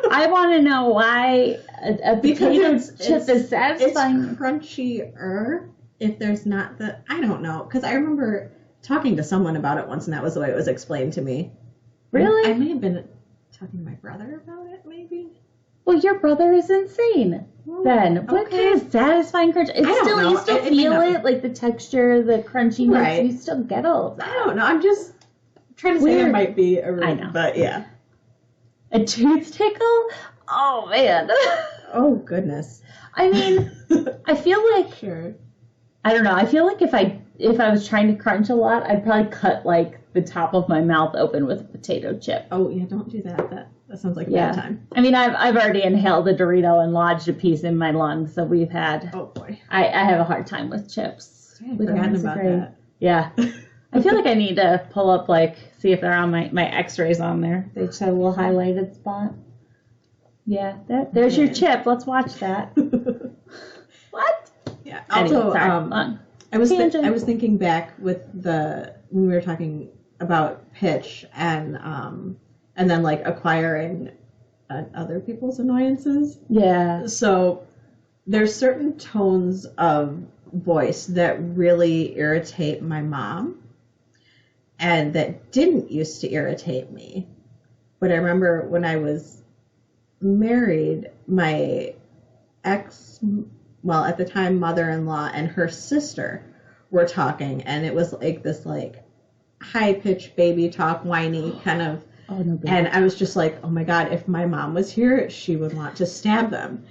I want to know why a potato chip is satisfying. It's crunchier if there's not the... I don't know. Because I remember talking to someone about it once, and that was the way it was explained to me. Really? I may have been talking to my brother about it, maybe. Well, your brother is insane. Then what kind of satisfying crunch? It's still know. You still feel it, like the texture, the crunchiness. Right. You still get all of that. I don't know. I'm just trying to say there might be a reason. I know. But yeah. A tooth tickle? Oh man. Oh goodness. I mean, I feel like Sure. I don't know. I feel like if I was trying to crunch a lot, I'd probably cut like the top of my mouth open with a potato chip. Oh yeah, don't do that. That sounds like a bad time. I mean, I've already inhaled a Dorito and lodged a piece in my lungs, so we've had. Oh boy. I have a hard time with chips. I had forgotten about that. Yeah. I feel like I need to pull up, see if they're on my x-rays on there. They just have a little highlighted spot. Yeah, there's your chip. Let's watch that. What? Yeah. Anyway, Also, sorry. I was thinking back with when we were talking about pitch and then like acquiring other people's annoyances. Yeah. So there's certain tones of voice that really irritate my mom and that didn't used to irritate me. But I remember when I was married, my at the time, mother-in-law and her sister were talking, and it was like this high-pitched baby talk, whiny kind of. Oh, no, baby. And I was just like, oh my God, if my mom was here, she would want to stab them.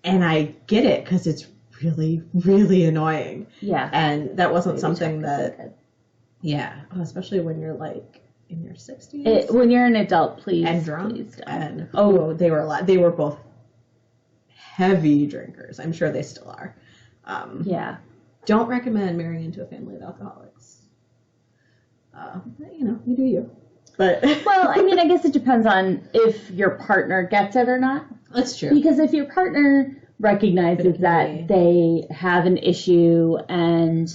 And I get it, because it's really, really annoying. Yeah. And that wasn't something that, especially when you're in your 60s. When you're an adult, please. And drunk. Please don't. And they were both heavy drinkers. I'm sure they still are. Yeah. Don't recommend marrying into a family of alcoholics. But, you do you. But well, I mean, I guess it depends on if your partner gets it or not. That's true. Because if your partner recognizes that they have an issue and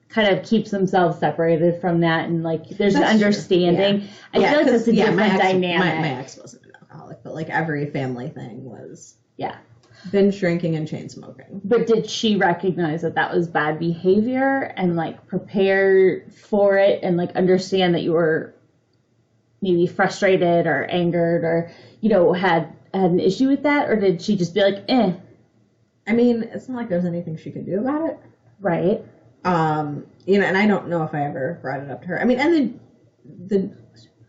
kind of keeps themselves separated from that and there's an understanding, yeah. I feel like that's a different dynamic. My ex wasn't an alcoholic, but every family thing was binge drinking and chain smoking. But did she recognize that that was bad behavior and prepare for it and understand that you were maybe frustrated or angered or had an issue with that, or did she just be like, eh? I mean, it's not like there's anything she could do about it, right? And I don't know if I ever brought it up to her. I mean, and the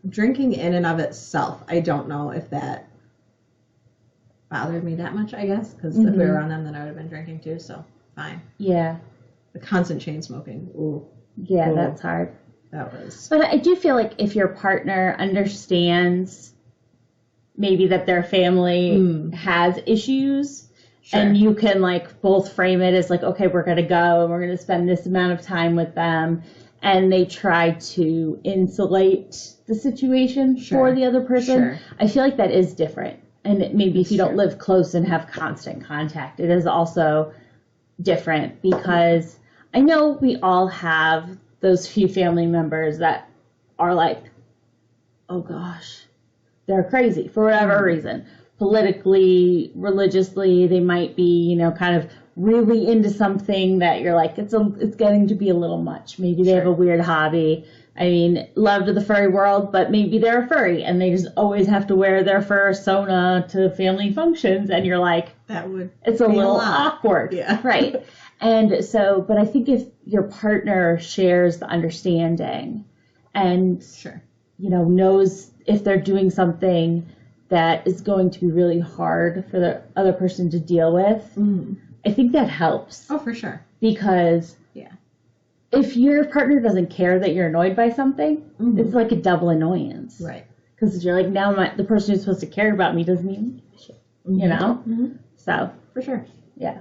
drinking in and of itself, I don't know if that bothered me that much, I guess, because if we were on them, then I would have been drinking too, so fine. Yeah. The constant chain smoking, ooh. Yeah, that's hard. That was. But I do feel like if your partner understands maybe that their family has issues, and you can both frame it as okay, we're going to go and we're going to spend this amount of time with them, and they try to insulate the situation for the other person, I feel like that is different. And maybe if you don't live close and have constant contact, it is also different, because I know we all have those few family members that are oh gosh, they're crazy for whatever reason. Politically, religiously, they might be, kind of really into something that you're it's getting to be a little much. Maybe they have a weird hobby. I mean, love to the furry world, but maybe they're a furry and they just always have to wear their fursona to family functions, and you're it's a little awkward. Yeah. Right. And so, but I think if your partner shares the understanding and, knows if they're doing something that is going to be really hard for the other person to deal with, I think that helps. Oh, for sure. Because if your partner doesn't care that you're annoyed by something, it's like a double annoyance. Right. Because you're now the person who's supposed to care about me doesn't even give a shit. Mm-hmm. So. For sure. Yeah.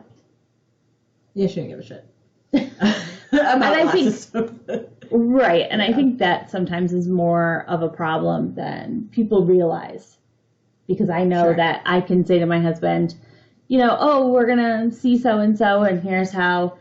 You shouldn't give a shit. And I think, right. And I think that sometimes is more of a problem than people realize. Because I know that I can say to my husband, oh, we're going to see so-and-so and here's how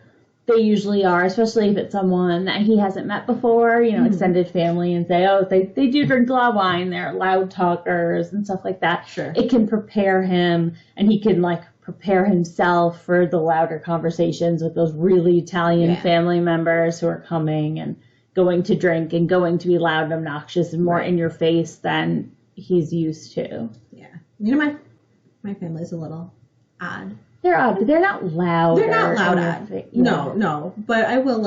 they usually are, especially if it's someone that he hasn't met before, extended family, and say, oh, they do drink a lot of wine, they're loud talkers and stuff like that. Sure. It can prepare him, and he can, prepare himself for the louder conversations with those really Italian family members who are coming and going to drink and going to be loud and obnoxious and more in your face than he's used to. Yeah. My family's a little odd. They're odd. They're not loud. They're not loud odd. No. But I will,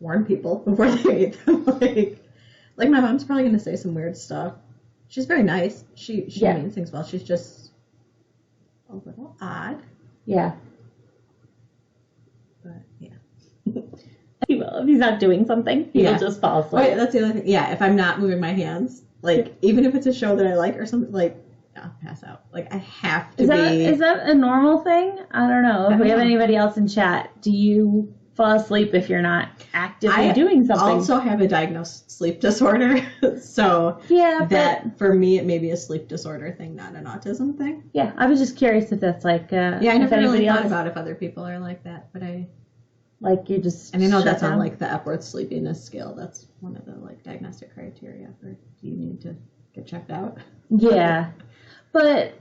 warn people before they meet them. Like my mom's probably going to say some weird stuff. She's very nice. She means things well. She's just a little odd. Yeah. But, yeah. He will. If he's not doing something, he'll just fall asleep. Wait, that's the other thing. Yeah, if I'm not moving my hands, even if it's a show that I like or something, I'll pass out. I have to be... Is that a normal thing? I don't know. If we have anybody else in chat, do you fall asleep if you're not actively doing something? I also have a diagnosed sleep disorder. So for me, it may be a sleep disorder thing, not an autism thing. Yeah, I was just curious if that's I never really thought about if other people are like that, but I... you just... And I know that's on, the Epworth Sleepiness Scale. That's one of the, diagnostic criteria for do you need to get checked out? Yeah. But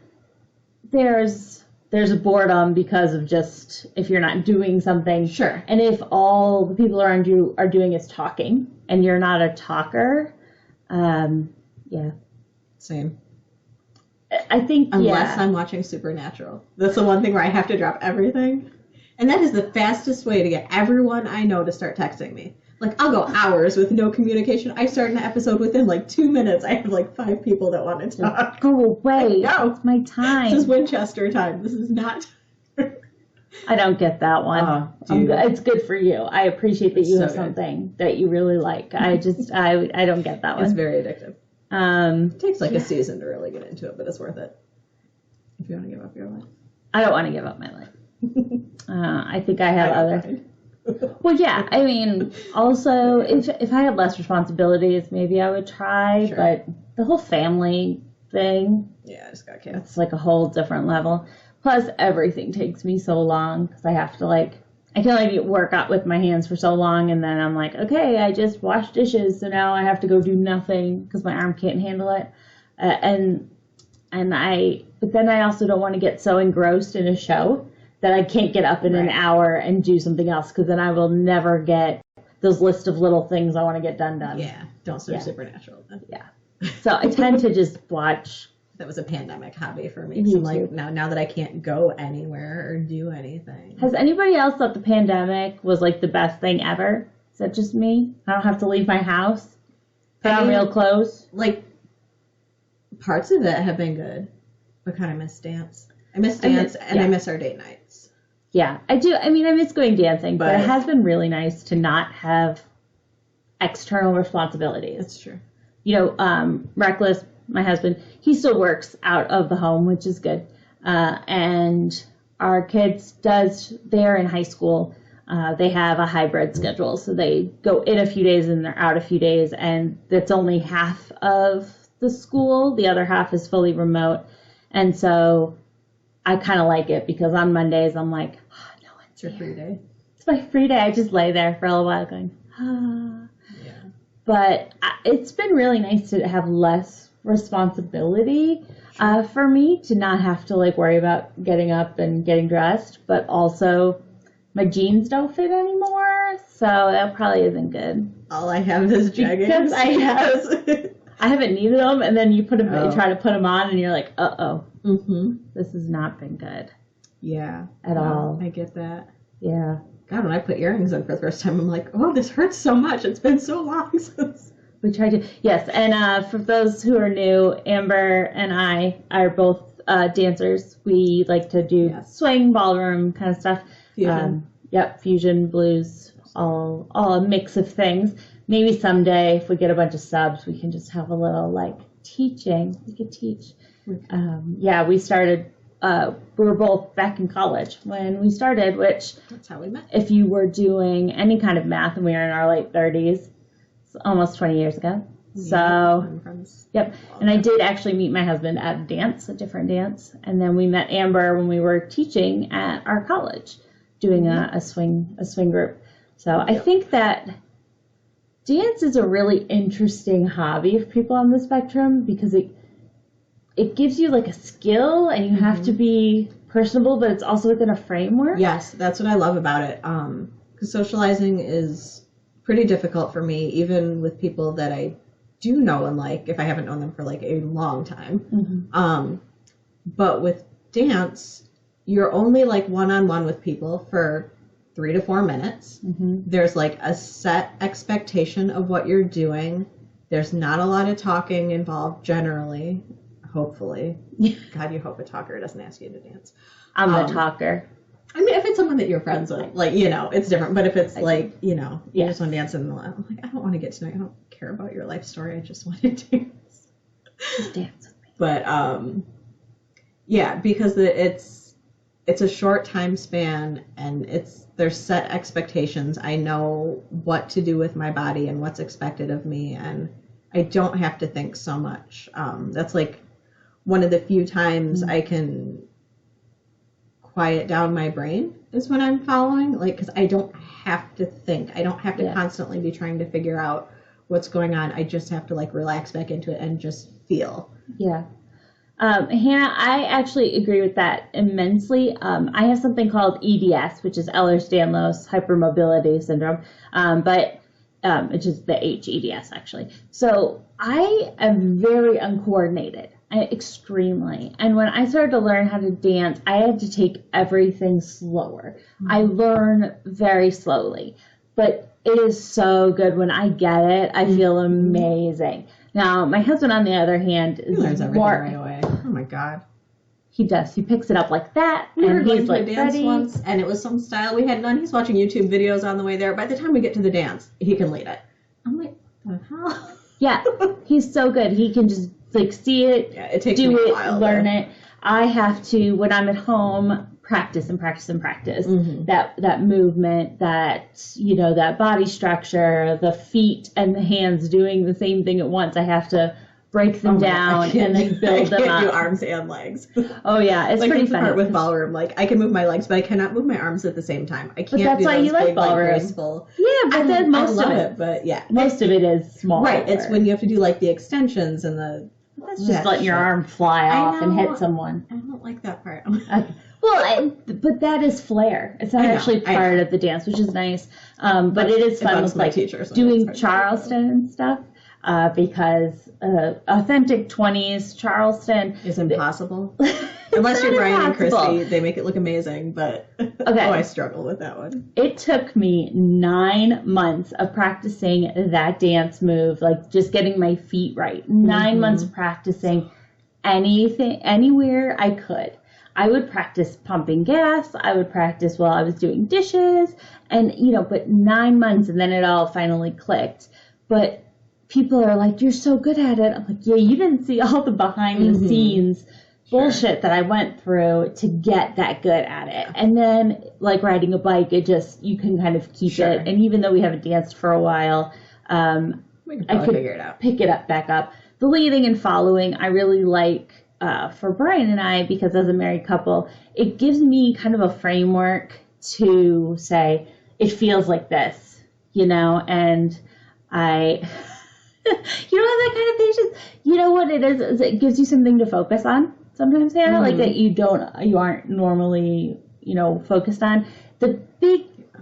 there's a boredom because of just if you're not doing something. Sure. And if all the people around you are doing is talking and you're not a talker, Same. I think, Unless I'm watching Supernatural. That's the one thing where I have to drop everything. And that is the fastest way to get everyone I know to start texting me. I'll go hours with no communication. I start an episode within 2 minutes. I have 5 people that want to talk. Go away. No. It's my time. This is Winchester time. This is not. I don't get that one. It's good for you. I appreciate that you have something that you really like. I don't get that one. It's very addictive. It takes a season to really get into it, but it's worth it. If you want to give up your life. I don't want to give up my life. I think I have other. Well, yeah. I mean, also, if I had less responsibilities, maybe I would try. Sure. But the whole family thing, I just got kids. It's a whole different level. Plus, everything takes me so long because I have to I can only work out with my hands for so long, and then I'm okay, I just washed dishes, so now I have to go do nothing because my arm can't handle it. But then I also don't want to get so engrossed in a show that I can't get up in an hour and do something else, because then I will never get those list of little things I want to get done. Yeah, don't start Supernatural then. Yeah. So I tend to just watch. That was a pandemic hobby for me. So now that I can't go anywhere or do anything. Has anybody else thought the pandemic was the best thing ever? Is that just me? I don't have to leave my house. Put on real clothes. Parts of it have been good, but kind of miss dance. I miss dance, and I miss our date nights. Yeah, I do. I mean, I miss going dancing, but it has been really nice to not have external responsibilities. That's true. Reckless, my husband, he still works out of the home, which is good. And our kids they're in high school. They have a hybrid schedule, so they go in a few days and they're out a few days, and that's only half of the school. The other half is fully remote. And so I kind of like it because on Mondays I'm no one's It's your free day. It's my free day. I just lay there for a little while going, Yeah. But it's been really nice to have less responsibility for me, to not have to worry about getting up and getting dressed, but also my jeans don't fit anymore, so that probably isn't good. All I have is jeggings. Because I haven't needed them, and then you try to put them on, and you're uh-oh. Mm-hmm. This has not been good. Yeah. At all. I get that. Yeah. God, when I put earrings on for the first time, I'm oh, this hurts so much. It's been so long since. We tried to. Yes, and for those who are new, Amber and I are both dancers. We like to do swing, ballroom kind of stuff. Fusion. Fusion, blues, all a mix of things. Maybe someday, if we get a bunch of subs, we can just have a little teaching. We could teach. We started. We were both back in college when we started, which that's how we met. If you were doing any kind of math and we were in our late 30s, it's almost 20 years ago, So, yep. And I did actually meet my husband at a different dance. And then we met Amber when we were teaching at our college, doing a swing group. So I think that dance is a really interesting hobby for people on the spectrum because it gives you like a skill and you have to be personable, but it's also within a framework. Yes, that's what I love about it. Because socializing is pretty difficult for me, even with people that I do know and like, if I haven't known them for like a long time. But with dance, you're only like one-on-one with people for 3 to 4 minutes. There's like a set expectation of what you're doing. There's not a lot of talking involved generally, hopefully. God, you hope a talker doesn't ask you to dance. I'm the talker. I mean, if it's someone that you're friends with, like, you know, it's different. But if it's like, you know, you just want to dance, and I'm like, I don't want to get to know you. I don't care about your life story. I just want to dance. Just dance with me. But yeah, because it's a short time span, and there's set expectations. I know what to do with my body and what's expected of me, and I don't have to think so much. That's like one of the few times I can quiet down my brain is when I'm following, like, because I don't have to think. I don't have to constantly be trying to figure out what's going on. I just have to like relax back into it and just feel. Yeah. Hannah, I actually agree with that immensely. I have something called EDS, which is Ehlers-Danlos hypermobility syndrome, but it's just the HEDS actually. So I am very uncoordinated, extremely. And when I started to learn how to dance, I had to take everything slower. I learn very slowly, but it is so good when I get it. I feel amazing. Now, my husband, on the other hand, is learns everything right away. Oh my God. He does. He picks it up like that, we and he's like dance ready. once, and it was some style we hadn't done. He's watching YouTube videos on the way there. By the time we get to the dance, he can lead it. I'm like, what the hell? Yeah, he's so good. He can just like see it, it takes do me it, a while, learn it. I have to, when I'm at home, practice and practice and practice that movement, that, you know, that body structure, the feet and the hands doing the same thing at once. I have to break them down and then build them up. I can't do arms and legs. Oh yeah, it's like pretty fun. Part with ballroom, like I can move my legs, but I cannot move my arms at the same time. I can't. But that's do why those you like big, ballroom. Like, graceful. Yeah, but then most I love of it, but yeah, most of it is small. Right, it's when you have to do like the extensions and the. That's just letting your arm fly off and hit someone. I don't like that part. Well, but that is flair. It's not actually part of the dance, which is nice. But it is fun with like doing Charleston and stuff. Because authentic 20s Charleston is impossible. Unless you're Brian and Kristy, they make it look amazing, but I struggle with that one. It took me 9 months of practicing that dance move, like just getting my feet right. 9 months practicing anything, anywhere I could. I would practice pumping gas. I would practice while I was doing dishes, and but 9 months, and then it all finally clicked. But people are like, you're so good at it. I'm like, yeah, you didn't see all the behind the scenes bullshit that I went through to get that good at it. And then like riding a bike, you can kind of keep it. And even though we haven't danced for a while, I could figure it out. Pick it up back up. The leading and following, I really like for Brian and I, because as a married couple, it gives me kind of a framework to say, it feels like this, and I... You don't have that kind of patience. You know what it is it gives you something to focus on sometimes, Hannah, like that you aren't normally, focused on. The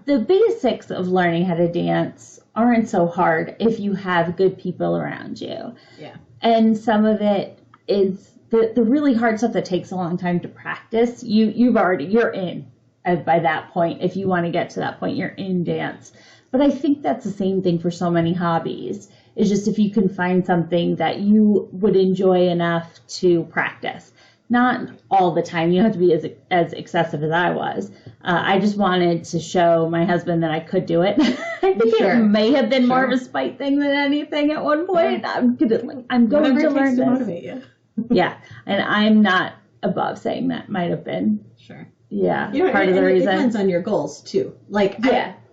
basics of learning how to dance aren't so hard if you have good people around you. Yeah. And some of it is the really hard stuff that takes a long time to practice. You're in by that point. If you want to get to that point, you're in dance. But I think that's the same thing for so many hobbies. It's just if you can find something that you would enjoy enough to practice. Not all the time. You don't have to be as excessive as I was. I just wanted to show my husband that I could do it. I think it may have been more of a spite thing than anything at one point. I'm going to learn this. Motivate you. Yeah, and I'm not above saying that might have been. Sure. Yeah, part of the reason. It depends on your goals too. Like,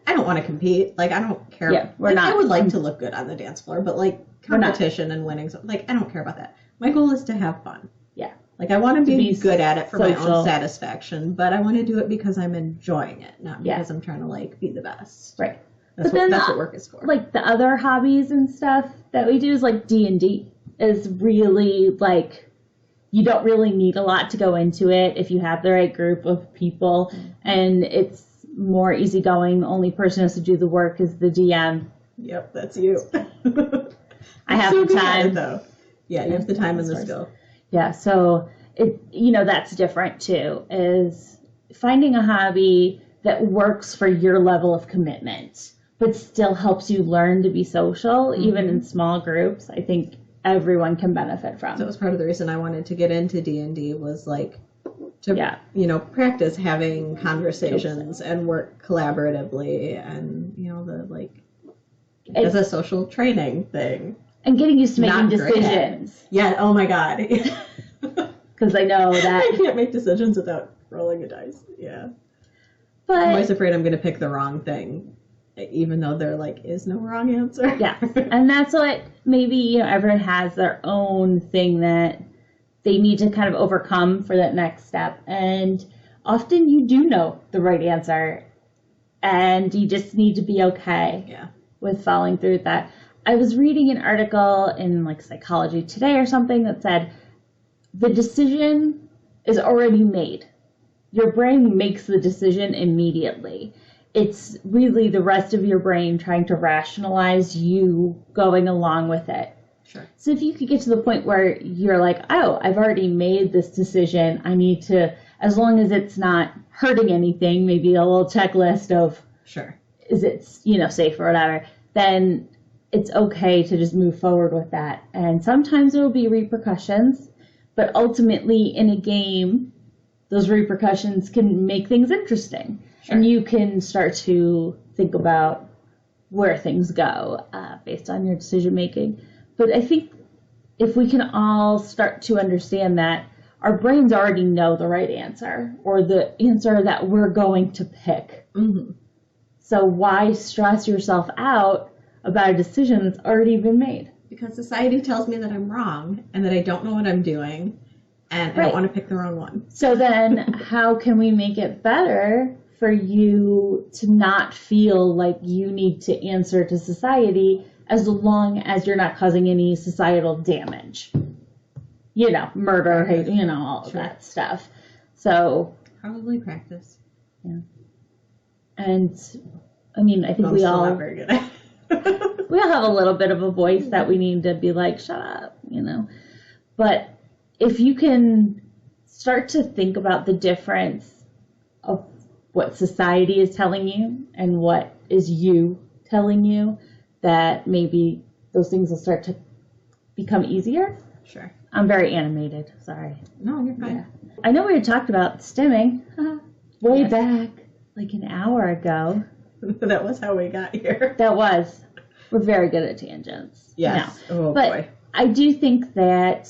I don't want to compete. Like, I don't care. Yeah, we're like, not. I would like to look good on the dance floor, but like competition and winning, like, I don't care about that. My goal is to have fun. Yeah. Like, I want to be good at it for social. my own satisfaction, but I want to do it because I'm enjoying it, not because I'm trying to like be the best. Right. That's what work is for. Like the other hobbies and stuff that we do is like D&D is really like, you don't really need a lot to go into it if you have the right group of people, and it's more easygoing. The only person who has to do the work is the DM. Yep, that's you. I have the time, though. Yeah, you have the time and the skill. Yeah, so it, that's different too. Is finding a hobby that works for your level of commitment, but still helps you learn to be social, even in small groups. I think everyone can benefit from. That was part of the reason I wanted to get into D&D was like to practice having conversations and work collaboratively, and as a social training thing, and getting used to making decisions. Yeah. Oh my god. Because I know that I can't make decisions without rolling a dice. Yeah. But I'm always afraid I'm going to pick the wrong thing, even though there is no wrong answer. Yeah. And that's what maybe, everyone has their own thing that they need to kind of overcome for that next step. And often you do know the right answer, and you just need to be okay with following through with that. I was reading an article in Psychology Today or something that said the decision is already made. Your brain makes the decision immediately. It's really the rest of your brain trying to rationalize you going along with it. Sure. So if you could get to the point where you're like, oh, I've already made this decision, I need to, as long as it's not hurting anything, maybe a little checklist of, is it, safe or whatever, then it's okay to just move forward with that. And sometimes there will be repercussions, but ultimately in a game, those repercussions can make things interesting. Sure. And you can start to think about where things go based on your decision making. But I think if we can all start to understand that our brains already know the right answer, or the answer that we're going to pick. Mm-hmm. So why stress yourself out about a decision that's already been made? Because society tells me that I'm wrong and that I don't know what I'm doing, and I don't want to pick the wrong one. So then how can we make it better for you to not feel like you need to answer to society, as long as you're not causing any societal damage? Murder, hate, all of that stuff. So probably practice. Yeah. And I think we all not very good at it. We all have a little bit of a voice that we need to be like, shut up, But if you can start to think about the difference of what society is telling you and what is you telling you, that maybe those things will start to become easier. Sure. I'm very animated. Sorry. No, you're fine. Yeah. I know we had talked about stimming way back, like an hour ago. That was how we got here. That was. We're very good at tangents. Yes. Oh, boy. I do think that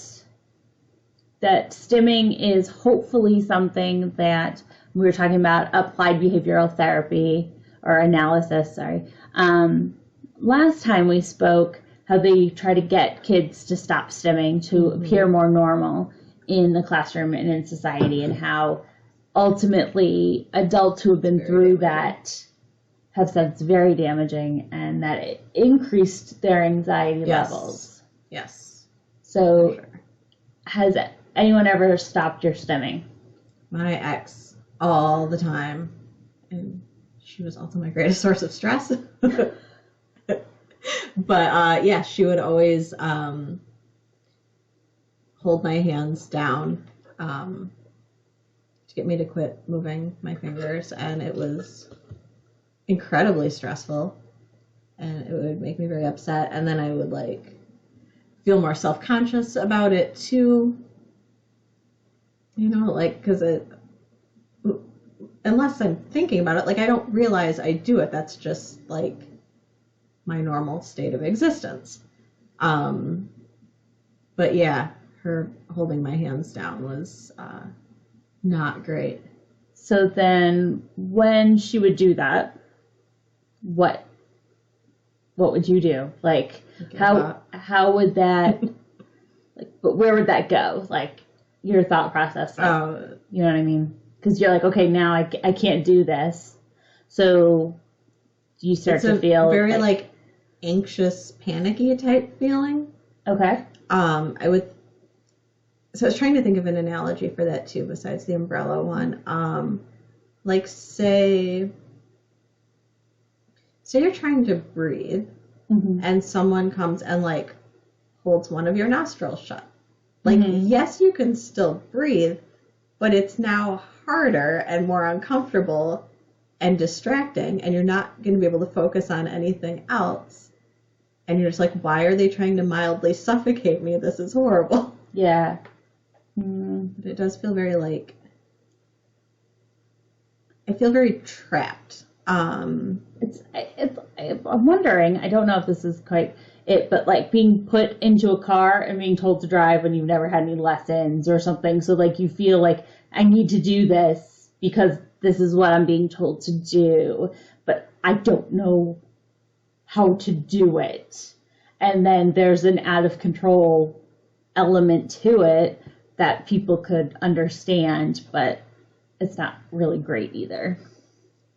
stimming is hopefully something that we were talking about applied behavioral therapy or analysis, last time we spoke, how they try to get kids to stop stimming to appear more normal in the classroom and in society, and how ultimately adults who have been through that have said it's very damaging, and that it increased their anxiety levels. Yes. So has anyone ever stopped your stimming? My ex, all the time. And she was also my greatest source of stress. But she would always hold my hands down to get me to quit moving my fingers, and it was incredibly stressful, and it would make me very upset, and then I would feel more self-conscious about it too, because unless I'm thinking about it, I don't realize I do it. That's just my normal state of existence. But yeah, her holding my hands down was not great. So then when she would do that, what would you do? Like, how would that, like, but where would that go? Like, your thought process. Like, you know what I mean? Because you're like, okay, now I can't do this. So you start to feel very like anxious, panicky type feeling. Okay. So I was trying to think of an analogy for that too, besides the umbrella one. Like say you're trying to breathe, and someone comes and like holds one of your nostrils shut. Like, yes, you can still breathe, but it's now harder and more uncomfortable and distracting, and you're not going to be able to focus on anything else. And you're just like, why are they trying to mildly suffocate me? This is horrible. Yeah. But it does feel very like, I feel very trapped. I'm wondering, I don't know if this is quite it, but like being put into a car and being told to drive when you've never had any lessons or something. So like you feel like I need to do this because this is what I'm being told to do, but I don't know how to do it. And then there's an out of control element to it that people could understand, but it's not really great either.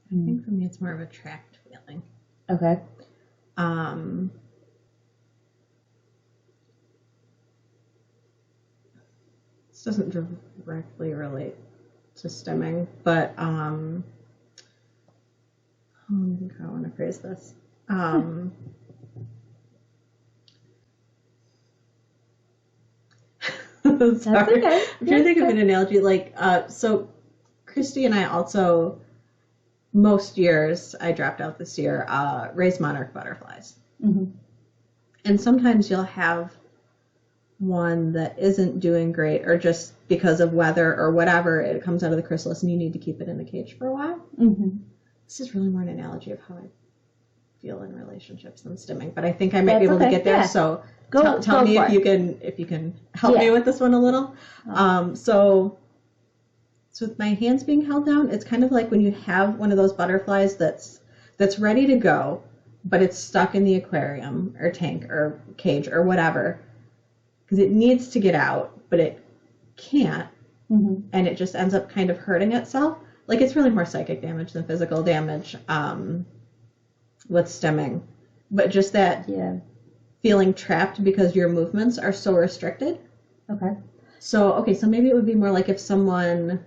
I think for me it's more of a trapped feeling. Okay. This doesn't directly relate to stimming, but I think I want to phrase this. Sorry. Okay. I'm trying to think of an analogy. Like, so Kristy and I also, most years, I dropped out this year, raise monarch butterflies. And sometimes you'll have one that isn't doing great, or just because of weather or whatever, it comes out of the chrysalis and you need to keep it in the cage for a while. This is really more an analogy of how I feel in relationships than stimming, but I think I might be able to get there. Yeah. So tell me if you can help me with this one a little. So with my hands being held down, it's kind of like when you have one of those butterflies that's ready to go, but it's stuck in the aquarium or tank or cage or whatever, because it needs to get out, but it can't, and it just ends up kind of hurting itself. Like, it's really more psychic damage than physical damage with stimming, but just that feeling trapped because your movements are so restricted. So maybe it would be more like if someone,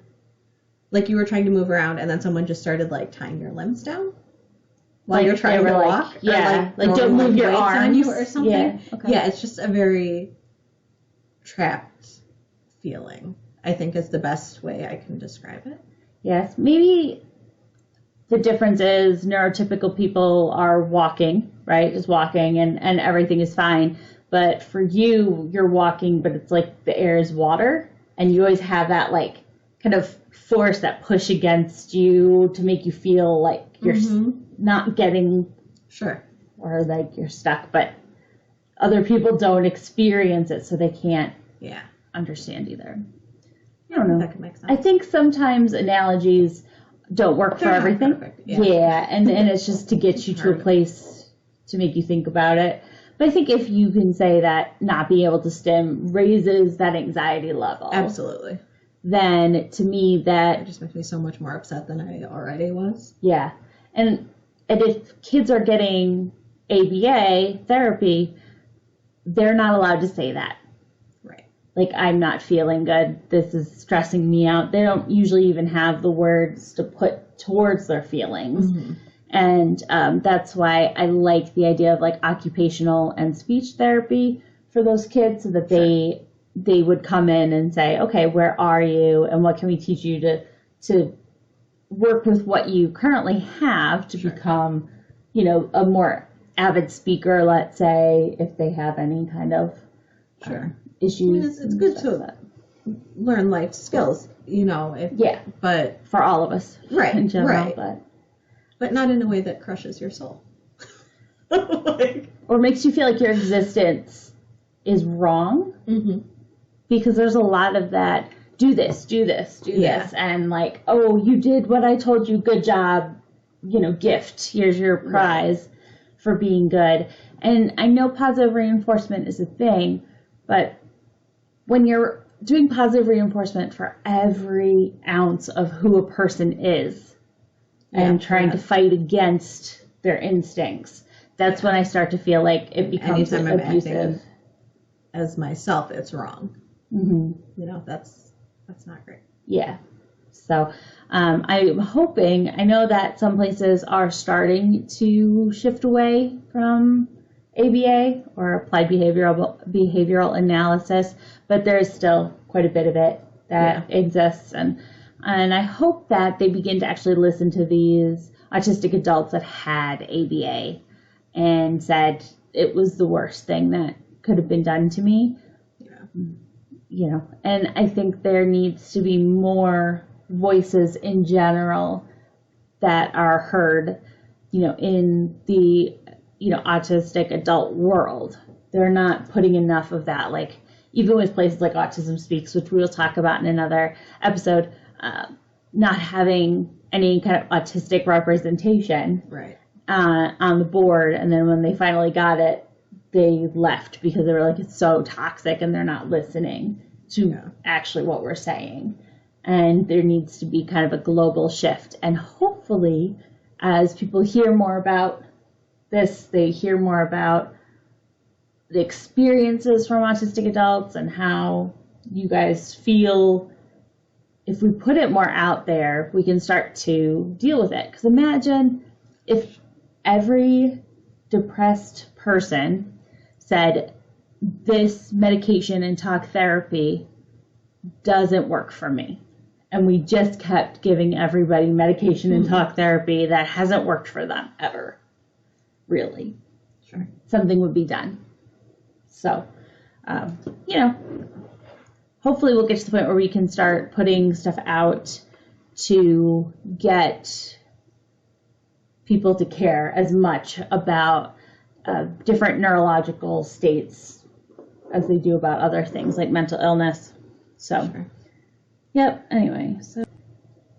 like you were trying to move around and then someone just started like tying your limbs down while you're trying to walk. Or like don't move your arms on you or something. Yeah, it's just a very trapped feeling, I think, is the best way I can describe it. Yes, maybe the difference is neurotypical people are walking, right? Just walking and everything is fine. But for you, you're walking, but it's like the air is water, and you always have that like kind of force, that push against you to make you feel like you're not getting or like you're stuck, but other people don't experience it, so they can't understand either. I don't know. That could make sense. I think sometimes analogies don't work for everything. And it's just to get you to a place to make you think about it. But I think if you can say that not being able to stim raises that anxiety level. Absolutely. Then to me it just makes me so much more upset than I already was. Yeah. And if kids are getting ABA therapy, they're not allowed to say that. Right. Like, I'm not feeling good. This is stressing me out. They don't usually even have the words to put towards their feelings. And that's why I like the idea of like occupational and speech therapy for those kids, so that they would come in and say, okay, where are you? And what can we teach you to work with what you currently have to become, a more avid speaker, let's say, if they have any kind of issues. It's good to learn life skills, but for all of us, in general, but not in a way that crushes your soul, or makes you feel like your existence is wrong, because there's a lot of that. Do this, and like, oh, you did what I told you, good job. gift. Here's your prize for being good. And I know positive reinforcement is a thing, but when you're doing positive reinforcement for every ounce of who a person is and trying to fight against their instincts, that's when I start to feel like it becomes anytime abusive. I'm acting as myself, it's wrong. That's not great. Yeah. So I'm hoping, I know that some places are starting to shift away from ABA or applied behavioral analysis, but there's still quite a bit of it that exists. And I hope that they begin to actually listen to these autistic adults that had ABA and said it was the worst thing that could have been done to me. And I think there needs to be more voices in general that are heard, in the, autistic adult world. They're not putting enough of that, like, even with places like Autism Speaks, which we will talk about in another episode, not having any kind of autistic representation on the board. And then when they finally got it, they left because they were like, it's so toxic and they're not listening to actually what we're saying. And there needs to be kind of a global shift. And hopefully, as people hear more about this, they hear more about the experiences from autistic adults and how you guys feel. If we put it more out there, we can start to deal with it. Because imagine if every depressed person said, this medication and talk therapy doesn't work for me. And we just kept giving everybody medication and talk therapy that hasn't worked for them ever. Really. Sure. Something would be done. So, hopefully we'll get to the point where we can start putting stuff out to get people to care as much about different neurological states as they do about other things like mental illness. So, anyway.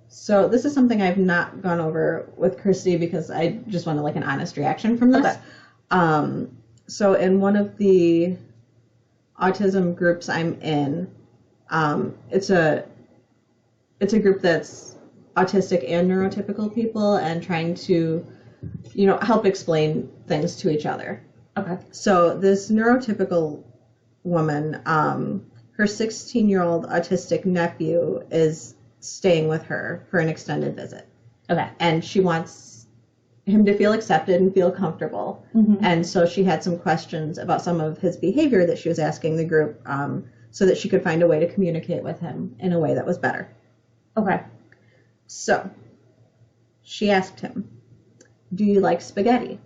So this is something I've not gone over with Kristy because I just wanted like an honest reaction from this. Okay. So in one of the autism groups I'm in, it's a group that's autistic and neurotypical people and trying to, help explain things to each other. Okay. So this neurotypical woman, her 16-year-old autistic nephew is staying with her for an extended visit. Okay. And she wants him to feel accepted and feel comfortable. And so she had some questions about some of his behavior that she was asking the group so that she could find a way to communicate with him in a way that was better. Okay. So she asked him, do you like spaghetti?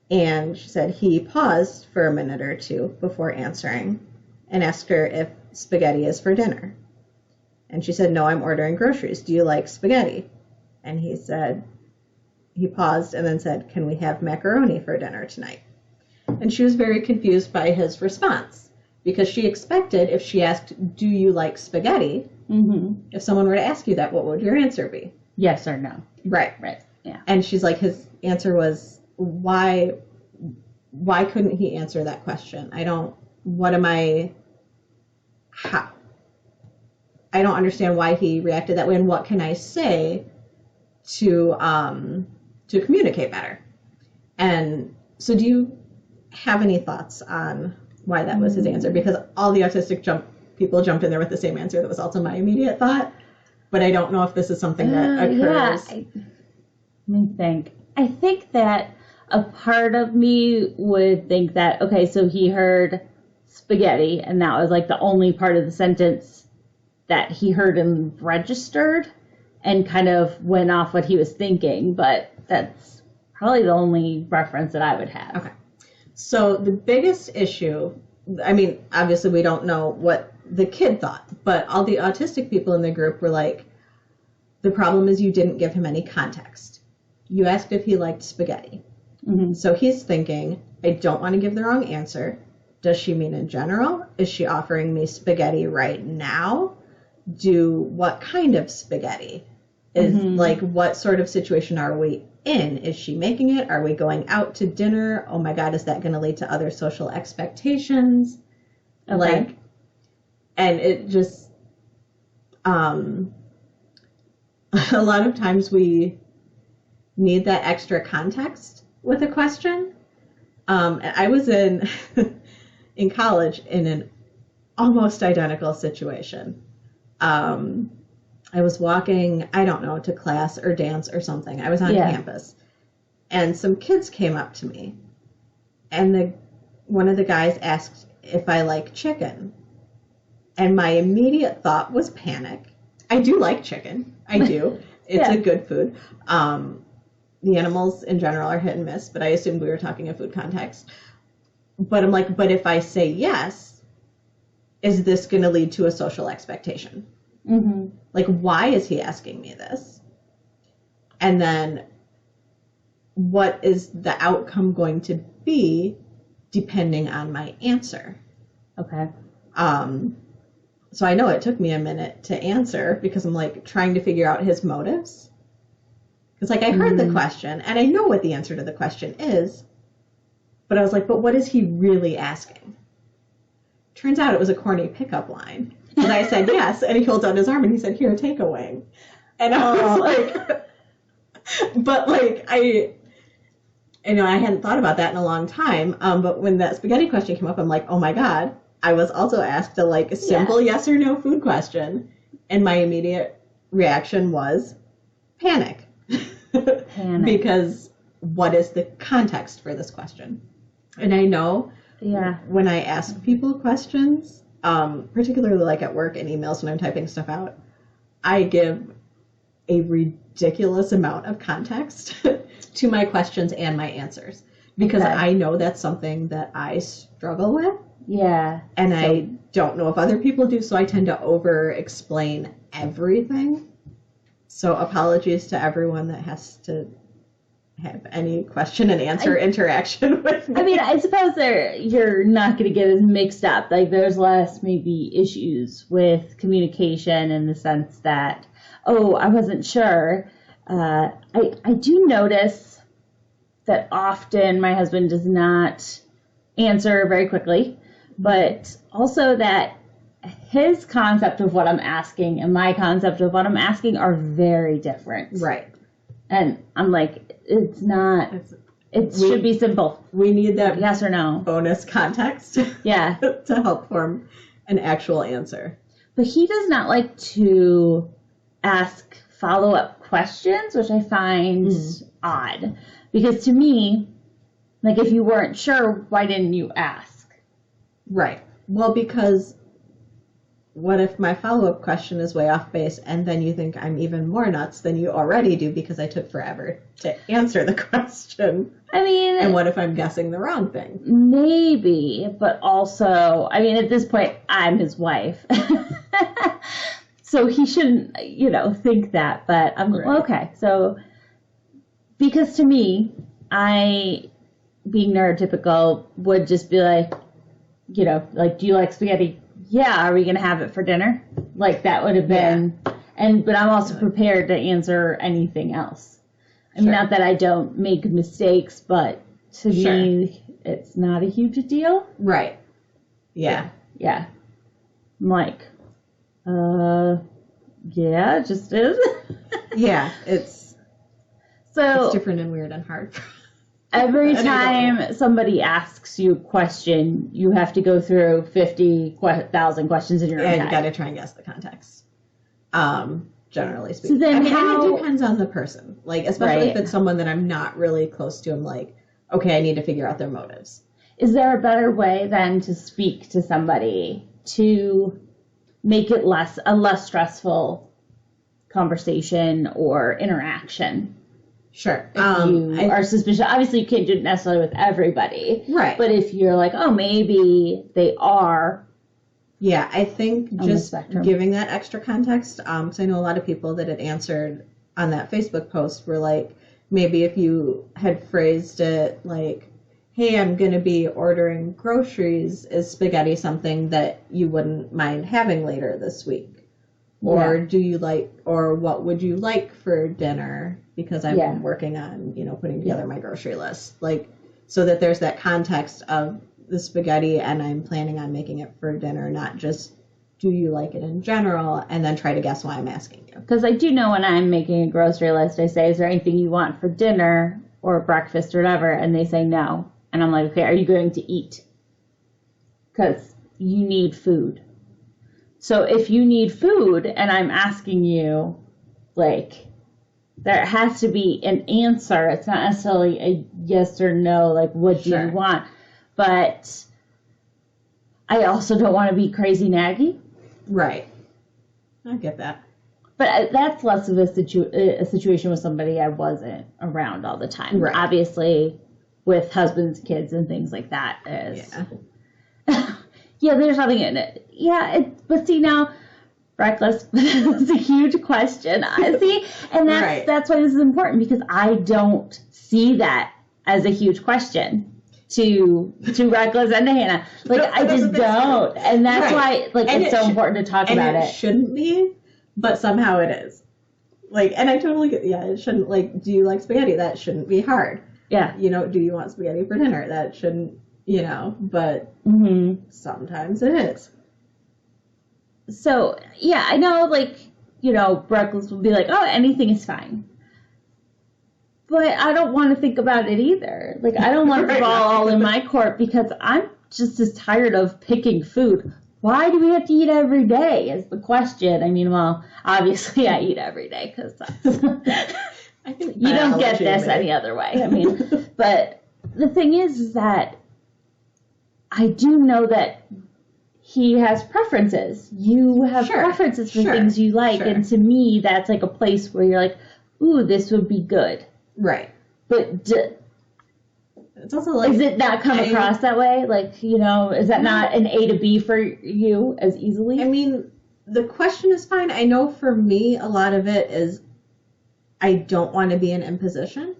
And she said he paused for a minute or two before answering and asked her if spaghetti is for dinner. And she said, no, I'm ordering groceries. Do you like spaghetti? And he paused and then said, can we have macaroni for dinner tonight? And she was very confused by his response because she expected if she asked, do you like spaghetti? If someone were to ask you that, what would your answer be? Yes or no. Right. Yeah. And she's like, his answer was, why couldn't he answer that question? I don't understand why he reacted that way, and what can I say to communicate better? And so do you have any thoughts on why that was his answer? Because all the autistic people jumped in there with the same answer. That was also my immediate thought, but I don't know if this is something that occurs. Let me think. I think that a part of me would think that, okay, so he heard spaghetti, and that was like the only part of the sentence that he heard and registered, and kind of went off what he was thinking, but that's probably the only reference that I would have. Okay. So the biggest issue, I mean, obviously we don't know what the kid thought, but all the autistic people in the group were like, the problem is you didn't give him any context. You asked if he liked spaghetti. So he's thinking, I don't want to give the wrong answer. Does she mean in general? Is she offering me spaghetti right now? What kind of spaghetti? Is Mhm. like, what sort of situation are we in? Is she making it? Are we going out to dinner? Oh my God, is that going to lead to other social expectations? Okay. Like, and it just, a lot of times we need that extra context with a question. And I was in college in an almost identical situation. I was walking, I don't know, to class or dance or something. I was on campus, and some kids came up to me, and one of the guys asked if I like chicken, and my immediate thought was panic. I do like chicken. I do. It's a good food. The animals in general are hit and miss, but I assumed we were talking in food context. But I'm like, but if I say yes, is this going to lead to a social expectation? Mm-hmm. Like, why is he asking me this? And then what is the outcome going to be depending on my answer? Okay. So I know it took me a minute to answer because I'm like trying to figure out his motives. Because like I heard the question and I know what the answer to the question is, but I was like, but what is he really asking? Turns out it was a corny pickup line. And I said yes, and he holds out his arm and he said, "Here, take a wing." And I was like, but like I hadn't thought about that in a long time. But when that spaghetti question came up, I'm like, oh my God, I was also asked a like simple yes or no food question, and my immediate reaction was panic. Panic. Because what is the context for this question? And I know when I ask people questions, particularly like at work and emails when I'm typing stuff out, I give a ridiculous amount of context to my questions and my answers because I know that's something that I struggle with. Yeah. And I don't know if other people do, so I tend to over-explain everything. So apologies to everyone that has to have any question and answer interaction with me. I mean, I suppose you're not going to get as mixed up. Like, there's less maybe issues with communication in the sense that, oh, I wasn't sure. I do notice that often my husband does not answer very quickly, but also that his concept of what I'm asking and my concept of what I'm asking are very different. Right. And I'm like, it's not, should be simple. We need that yes or no bonus context yeah, to help form an actual answer. But he does not like to ask follow-up questions, which I find odd. Because to me, like, if you weren't sure, why didn't you ask? Right. Well, because what if my follow-up question is way off base and then you think I'm even more nuts than you already do because I took forever to answer the question? I mean... And what if I'm guessing the wrong thing? Maybe, but also, I mean, at this point, I'm his wife. So he shouldn't, think that, but I'm right. Okay. So, because to me, I, being neurotypical, would just be like, do you like spaghetti? Yeah, are we going to have it for dinner? Like, that would have been, but I'm also prepared to answer anything else. I mean, not that I don't make mistakes, but to me, it's not a huge deal. Right. Yeah. Yeah. I'm like, yeah, it just is. Yeah, it's different and weird and hard. Every time somebody asks you a question, you have to go through 50,000 questions in your own head. And you got to try and guess the context. Generally speaking. So then it depends on the person. Like, especially if it's someone that I'm not really close to, I'm like, okay, I need to figure out their motives. Is there a better way then to speak to somebody to make it a less stressful conversation or interaction? Sure. If you are suspicious, obviously you can't do it necessarily with everybody. Right. But if you're like, oh, maybe they are. Yeah, I think just giving that extra context, because I know a lot of people that had answered on that Facebook post were like, maybe if you had phrased it like, hey, I'm going to be ordering groceries, is spaghetti something that you wouldn't mind having later this week? Or do you like, or what would you like for dinner? Because I've been working on, putting together my grocery list. Like, so that there's that context of the spaghetti and I'm planning on making it for dinner, not just do you like it in general, and then try to guess why I'm asking you. Because I do know when I'm making a grocery list, I say, is there anything you want for dinner or breakfast or whatever? And they say no. And I'm like, okay, are you going to eat? Because you need food. So if you need food and I'm asking you, like, there has to be an answer. It's not necessarily a yes or no, like, what do you want? But I also don't want to be crazy naggy. Right. I get that. But that's less of a situation with somebody I wasn't around all the time. Right. Obviously, with husbands, kids, and things like that. Yeah, there's nothing in it. Yeah, but see now, reckless is a huge question. See, and that's why this is important, because I don't see that as a huge question to Reckless and to Hannah. Like, I just don't. And that's why, like, and it's so important to talk about it. It shouldn't be, but somehow it is. Like, and I totally get, it shouldn't, like, do you like spaghetti? That shouldn't be hard. Yeah. Do you want spaghetti for dinner? That shouldn't, but sometimes it is. So, yeah, I know, like, Reckless will be like, oh, anything is fine. But I don't want to think about it either. Like, I don't want the ball all in my court, because I'm just as tired of picking food. Why do we have to eat every day is the question. I mean, well, obviously I eat every day, because you don't get this any other way. I mean, but the thing is that I do know that he has preferences. You have preferences for things you like. And to me, that's like a place where you're like, ooh, this would be good. Right. But it's also like, does it not come across that way? Like, is that not an A to B for you as easily? I mean, the question is fine. I know for me, a lot of it is I don't want to be an imposition.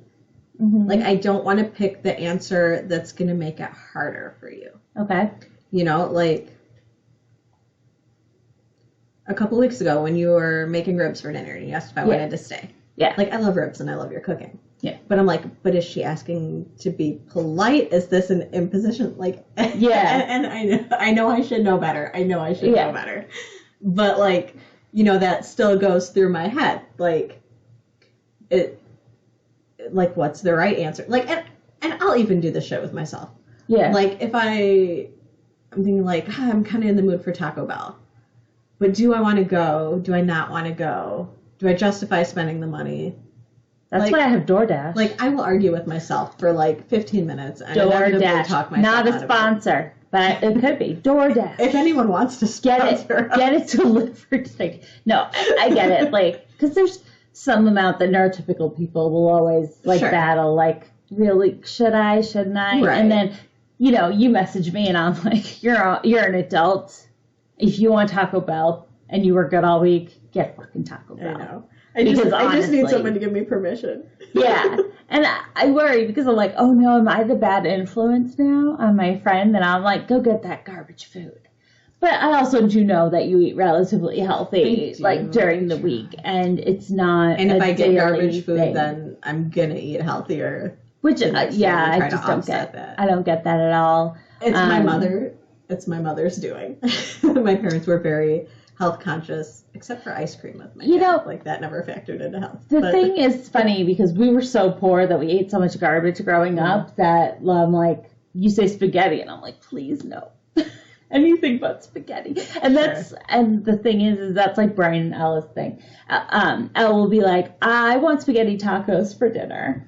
Mm-hmm. Like, I don't want to pick the answer that's going to make it harder for you. Okay. Like a couple weeks ago when you were making ribs for dinner and you asked if I wanted to stay. Yeah. Like, I love ribs and I love your cooking. Yeah. But I'm like, but is she asking to be polite? Is this an imposition? Like, yeah. And I know I should know better. I know I should know better. But, like, that still goes through my head. Like, like, what's the right answer? Like, and I'll even do this shit with myself. Yeah. Like, if I'm thinking, like, I'm kind of in the mood for Taco Bell. But do I want to go? Do I not want to go? Do I justify spending the money? That's why I have DoorDash. Like, I will argue with myself for, like, 15 minutes. And DoorDash. Talk myself not a sponsor, but it could be. DoorDash. If anyone wants to sponsor get it delivered. Like, no, I get it. Like, because there's some amount that neurotypical people will always, like, battle. Like, really, should I? Shouldn't I? Right. And then, you message me and I'm like, you're an adult. If you want Taco Bell and you were good all week, get fucking Taco Bell. I know. I just need someone to give me permission. Yeah. And I worry because I'm like, oh no, am I the bad influence now on my friend? And I'm like, go get that garbage food. But I also do know that you eat relatively healthy, like, during the week. And it's not And if I get garbage food, thing. Then I'm going to eat healthier. Which, I just don't get that. I don't get that at all. It's my mother. It's my mother's doing. My parents were very health conscious, except for ice cream with my dad. Like, that never factored into health. The thing is funny because we were so poor that we ate so much garbage growing up that I'm like, you say spaghetti and I'm like, please no. Anything but spaghetti. And and the thing is that's like Brian and Ella's thing. Ella will be like, I want spaghetti tacos for dinner.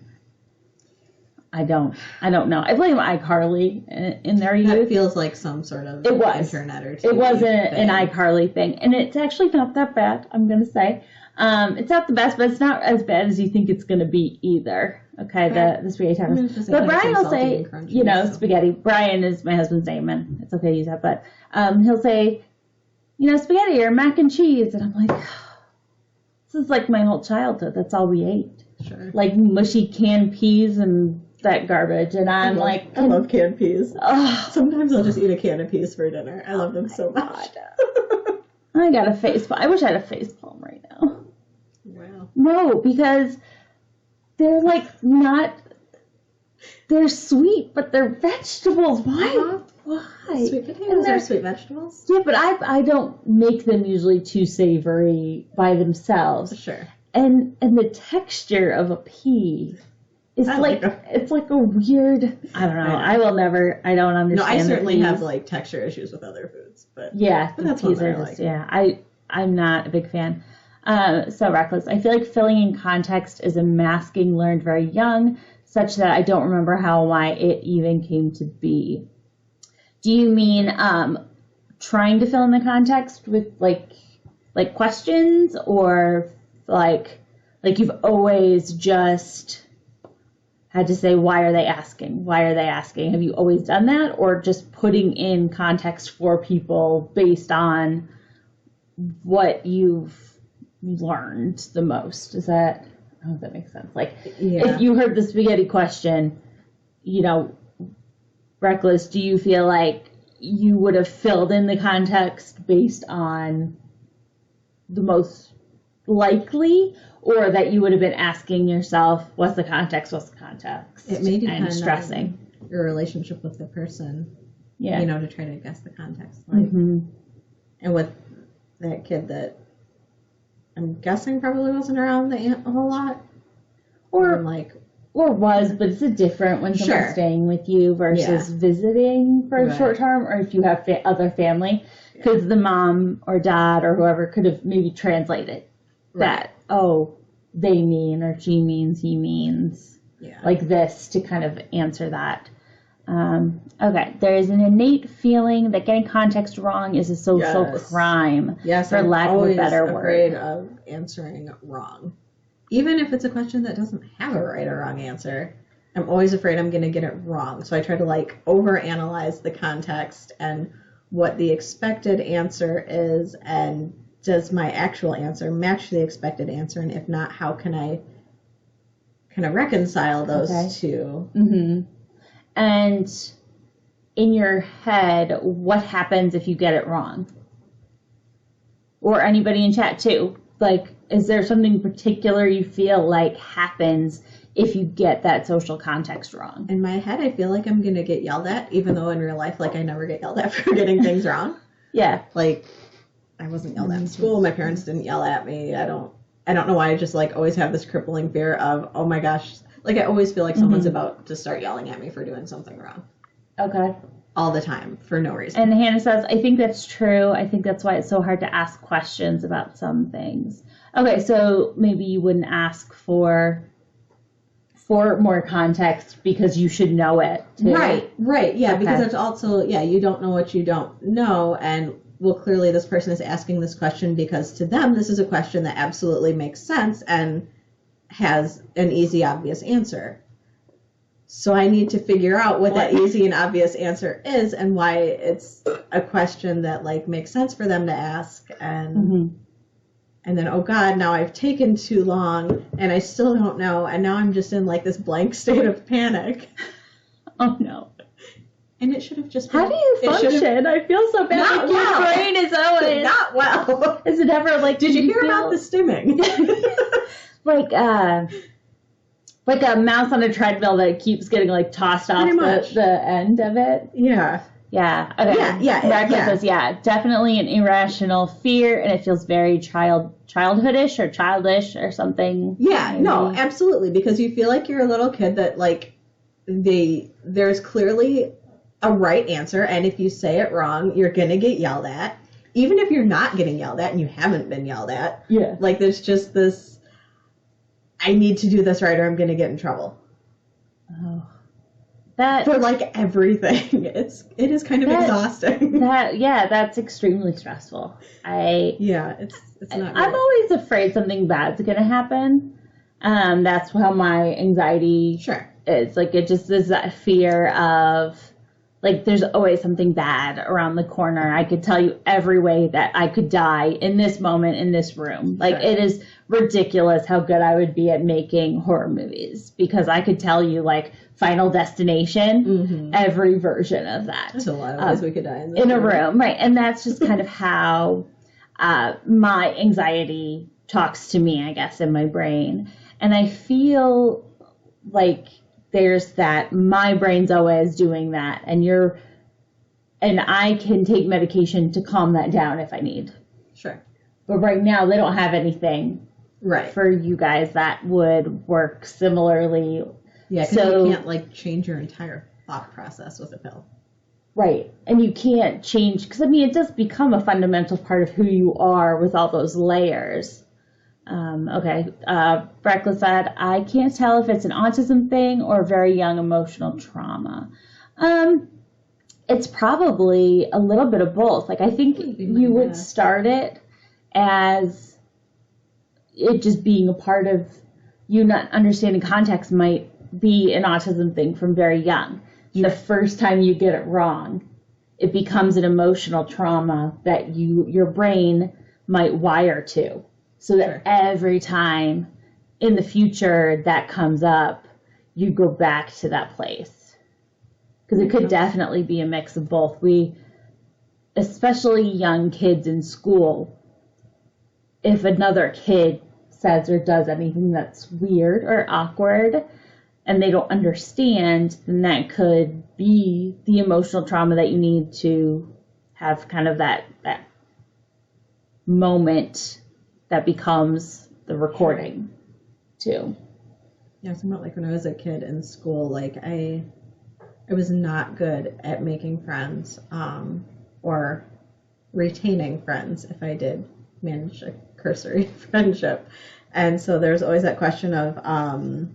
I don't know. I blame iCarly in their youth. That feels like some sort of internet or TV It was an iCarly thing. And it's actually not that bad, I'm going to say. It's not the best, but it's not as bad as you think it's going to be either. Okay, the spaghetti tacos. But Brian will say, spaghetti. Brian is my husband's name, and it's okay to use that. But he'll say, spaghetti or mac and cheese. And I'm like, this is like my whole childhood. That's all we ate. Sure. Like mushy canned peas and that garbage. And I love canned peas. Sometimes I'll just eat a can of peas for dinner. I love them so much. I got a facepalm. I wish I had a facepalm right now. Wow. No, because they're like not. They're sweet, but they're vegetables. Why? Why? Sweet potatoes are sweet vegetables. Yeah, but I don't make them usually too savory by themselves. Sure. And the texture of a pea is it's like a weird. I don't know. I will never. I don't understand. No, I certainly have like texture issues with other foods, but that's peas are just I'm not a big fan. So reckless. I feel like filling in context is a masking learned very young, such that I don't remember how and why it even came to be. Do you mean trying to fill in the context with like questions, or like you've always just had to say, why are they asking? Why are they asking? Have you always done that, or just putting in context for people based on what you've learned the most? Is that, I don't know if that makes sense. Like, if you heard the spaghetti question, reckless, do you feel like you would have filled in the context based on the most likely, or that you would have been asking yourself, what's the context, it may depend and stressing on your relationship with the person, to try to guess the context. And with that kid that I'm guessing probably wasn't around the aunt a whole lot, or was, but it's different when someone's staying with you versus visiting for a short term, or if you have other family, because the mom or dad or whoever could have maybe translated that, they mean, or she means, he means, like this, to kind of answer that. Okay, there is an innate feeling that getting context wrong is a social crime, for lack of a better word. I'm afraid of answering wrong. Even if it's a question that doesn't have a right or wrong answer, I'm always afraid I'm going to get it wrong. So I try to overanalyze the context and what the expected answer is, and does my actual answer match the expected answer? And if not, how can I kind of reconcile those two? Mm-hmm. And in your head, what happens if you get it wrong? Or anybody in chat too. Like, is there something particular you feel like happens if you get that social context wrong? In my head, I feel like I'm going to get yelled at, even though in real life, I never get yelled at for getting things wrong. Yeah. I wasn't yelled at in school. My parents didn't yell at me. I don't know why. I just always have this crippling fear of, oh my gosh. I always feel like someone's about to start yelling at me for doing something wrong. Okay. All the time, for no reason. And Hannah says, I think that's true. I think that's why it's so hard to ask questions about some things. Okay, so maybe you wouldn't ask for more context because you should know it, too. Right. Yeah, because it's also, you don't know what you don't know. And, well, clearly this person is asking this question because to them this is a question that absolutely makes sense and has an easy, obvious answer. So I need to figure out what that easy and obvious answer is and why it's a question that makes sense for them to ask. And and then, oh God, now I've taken too long and I still don't know. And now I'm just in this blank state of panic. Oh no. And it should have just been... How do you function? I feel so bad. Not well. Your brain is always... Not well. Is it ever Did you hear about the stimming? Like a mouse on a treadmill that keeps getting tossed off the end of it. Yeah. Yeah. Okay. Yeah. Definitely an irrational fear, and it feels very childhoodish or childish or something. Yeah. Maybe. No, absolutely, because you feel like you're a little kid that there's clearly a right answer, and if you say it wrong, you're gonna get yelled at. Even if you're not getting yelled at and you haven't been yelled at. Yeah. There's just this. I need to do this right or I'm going to get in trouble. Oh. For everything. It is kind of exhausting. That's extremely stressful. It's not good. I'm always afraid something bad's going to happen. That's how my anxiety is. It just is that fear of there's always something bad around the corner. I could tell you every way that I could die in this moment in this room. It is ridiculous how good I would be at making horror movies because I could tell you Final Destination, every version of that. There's a lot of ways we could die in a room. Right. And that's just kind of how my anxiety talks to me, I guess, in my brain. And I feel like there's that, my brain's always doing that, and I can take medication to calm that down if I need. Sure. But right now, they don't have anything for you guys that would work similarly. Yeah, because you can't, like, change your entire thought process with a pill. Right. And you can't change, because, I mean, it does become a fundamental part of who you are with all those layers. Okay. Brecla said, I can't tell if it's an autism thing or very young emotional trauma. It's probably a little bit of both. Like, I think you would start it as it just being a part of you not understanding context might be an autism thing from very young. And the first time you get it wrong, it becomes an emotional trauma that your brain might wire to. So that every time in the future that comes up, you go back to that place. Because it could definitely be a mix of both. Especially young kids in school, if another kid says or does anything that's weird or awkward and they don't understand, then that could be the emotional trauma that you need to have kind of that moment that becomes the recording too. Yeah, it's about like when I was a kid in school, like I was not good at making friends or retaining friends if I did manage a cursory friendship. And so there's always that question of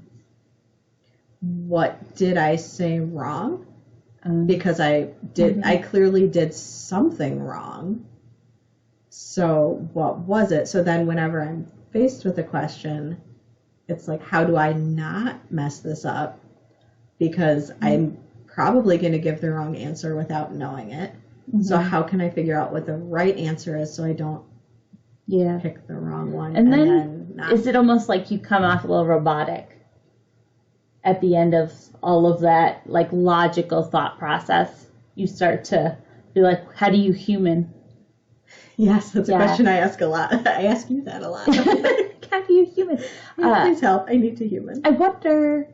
what did I say wrong? Because I clearly did something wrong. So what was it? So then whenever I'm faced with a question, it's like, how do I not mess this up? Because I'm probably going to give the wrong answer without knowing it. So how can I figure out what the right answer is so I don't pick the wrong one? And then is it almost like you come off a little robotic at the end of all of that, like, logical thought process? You start to be like, how do you human? Yes, that's a question I ask a lot. I ask you that a lot. How do you human? Please help. I need to human. I wonder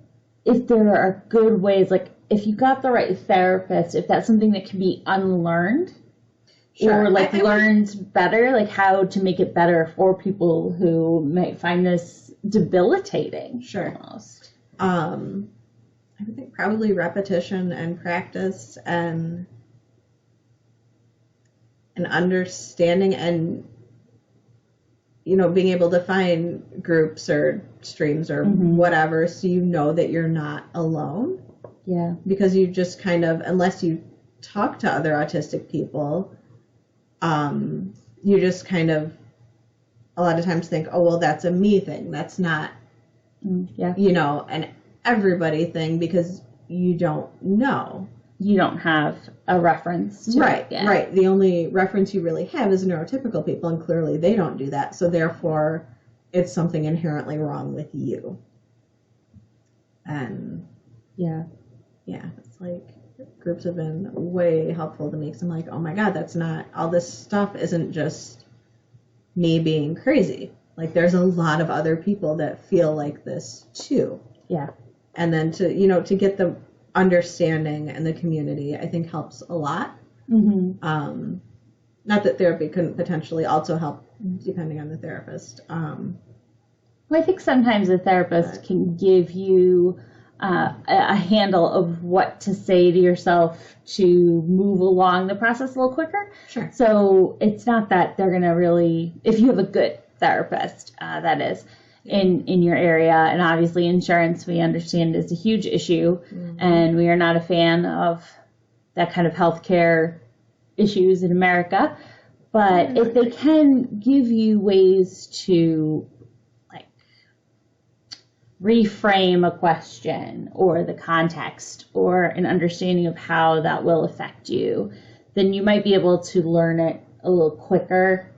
if there are good ways, like, if you got the right therapist, if that's something that can be unlearned or, like, learned better, like how to make it better for people who might find this debilitating. Almost. I would think probably repetition and practice and understanding and, being able to find groups or streams or whatever so you know that you're not alone. Yeah. Because you just kind of, unless you talk to other autistic people, you just kind of a lot of times think, oh, well, that's a me thing. That's not, an everybody thing, because you don't know. You don't have a reference to right, it yet. Right. The only reference you really have is neurotypical people, and clearly they don't do that. So therefore, it's something inherently wrong with you. And it's like groups have been way helpful to me, because I'm like, oh my God, that's not, all this stuff isn't just me being crazy. Like, there's a lot of other people that feel like this too. Yeah. And then to get the understanding and the community, I think helps a lot. Not that therapy couldn't potentially also help, depending on the therapist. Well, I think sometimes a therapist can give you a handle of what to say to yourself to move along the process a little quicker. Sure. So it's not that they're going to really, if you have a good therapist, that is, in your area, and obviously insurance, we understand, is a huge issue, and we are not a fan of that kind of healthcare issues in America. But if they can give you ways to, like, reframe a question or the context or an understanding of how that will affect you, then you might be able to learn it a little quicker